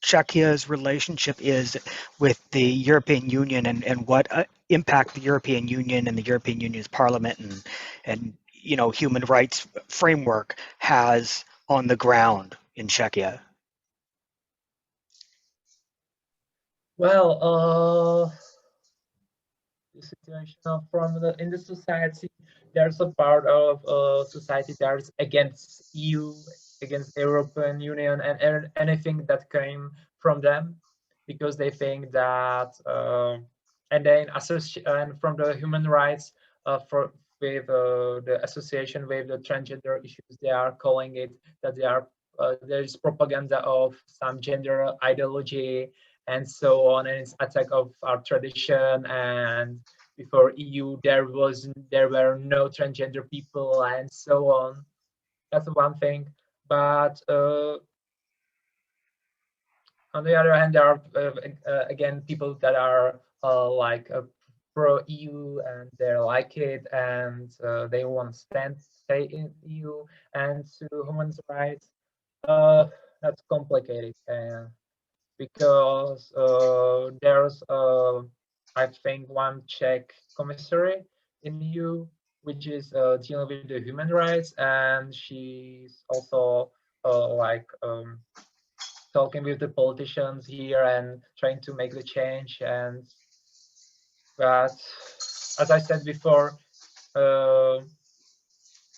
[SPEAKER 1] Czechia's relationship is with the European Union and what impact the European Union and the European Union's Parliament and you know, human rights framework has on the ground in Czechia.
[SPEAKER 4] Well, the situation in the society, there's a part of society that is against EU, against European Union, and anything that came from them, because they think that, and then and from the human rights, with the association with the transgender issues, they are calling it that there is propaganda of some gender ideology and so on, and it's attack of our tradition. And before EU, there were no transgender people and so on. That's one thing. But on the other hand, there are again people that are like pro EU and they like it, and they want to stay in EU and to human rights. That's complicated. Because there's I think one Czech commissary in EU which is dealing with the human rights, and she's also like talking with the politicians here and trying to make the change. And but as I said before,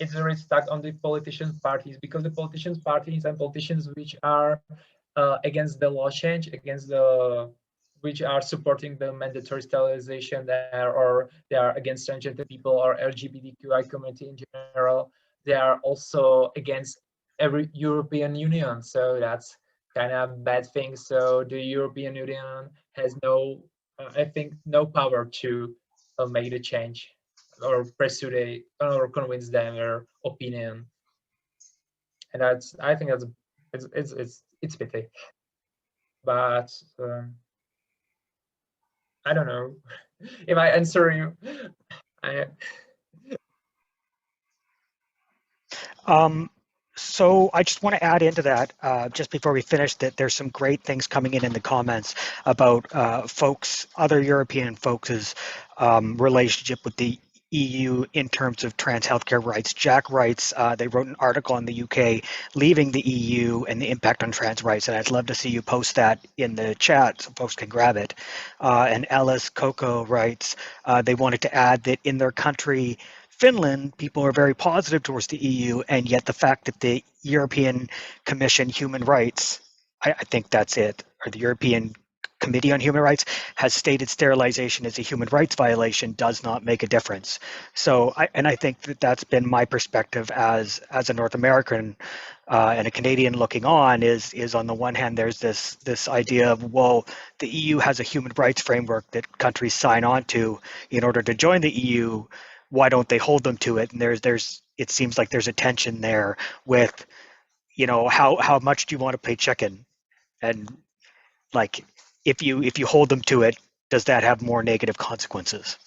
[SPEAKER 4] it's very stuck on the politician parties, because the politician parties and politicians which are against the law change, which are supporting the mandatory sterilization there, or they are against transgender people or LGBTQI community in general, they are also against every European Union. So that's kind of a bad thing. So the European Union has no, I think, no power to make the change or pursue or convince them their opinion. And that's, I think that's, it's pity. But I don't know if I answer you.
[SPEAKER 1] So I just want to add into that, just before we finish, that there's some great things coming in the comments about other European folks' relationship with the EU in terms of trans healthcare rights. Jack writes, they wrote an article on the UK leaving the EU and the impact on trans rights, and I'd love to see you post that in the chat so folks can grab it. And Alice Coco writes, they wanted to add that in their country, Finland, people are very positive towards the EU, and yet the fact that the European Commission Human Rights, I think that's it, or the European Committee on Human Rights has stated sterilization is a human rights violation does not make a difference. So, I think that that's been my perspective as a North American and a Canadian looking on is on the one hand, there's this idea of, well, the EU has a human rights framework that countries sign on to in order to join the EU. Why don't they hold them to it? And it seems like there's a tension there with, how much do you want to pay chicken? And like, if you hold them to it, does that have more negative consequences?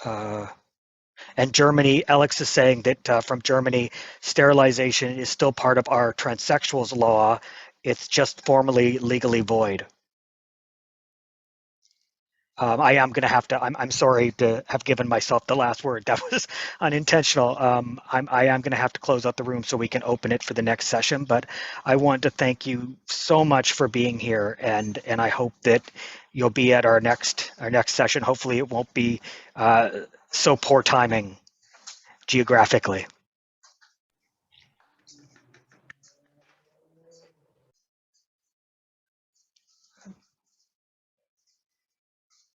[SPEAKER 1] And Germany, Alex is saying that from Germany, sterilization is still part of our transsexuals law. It's just formally legally void. I am going to have to, I'm sorry to have given myself the last word. That was unintentional. I am going to have to close out the room so we can open it for the next session. But I want to thank you so much for being here. And I hope that you'll be at our next session. Hopefully it won't be so poor timing geographically.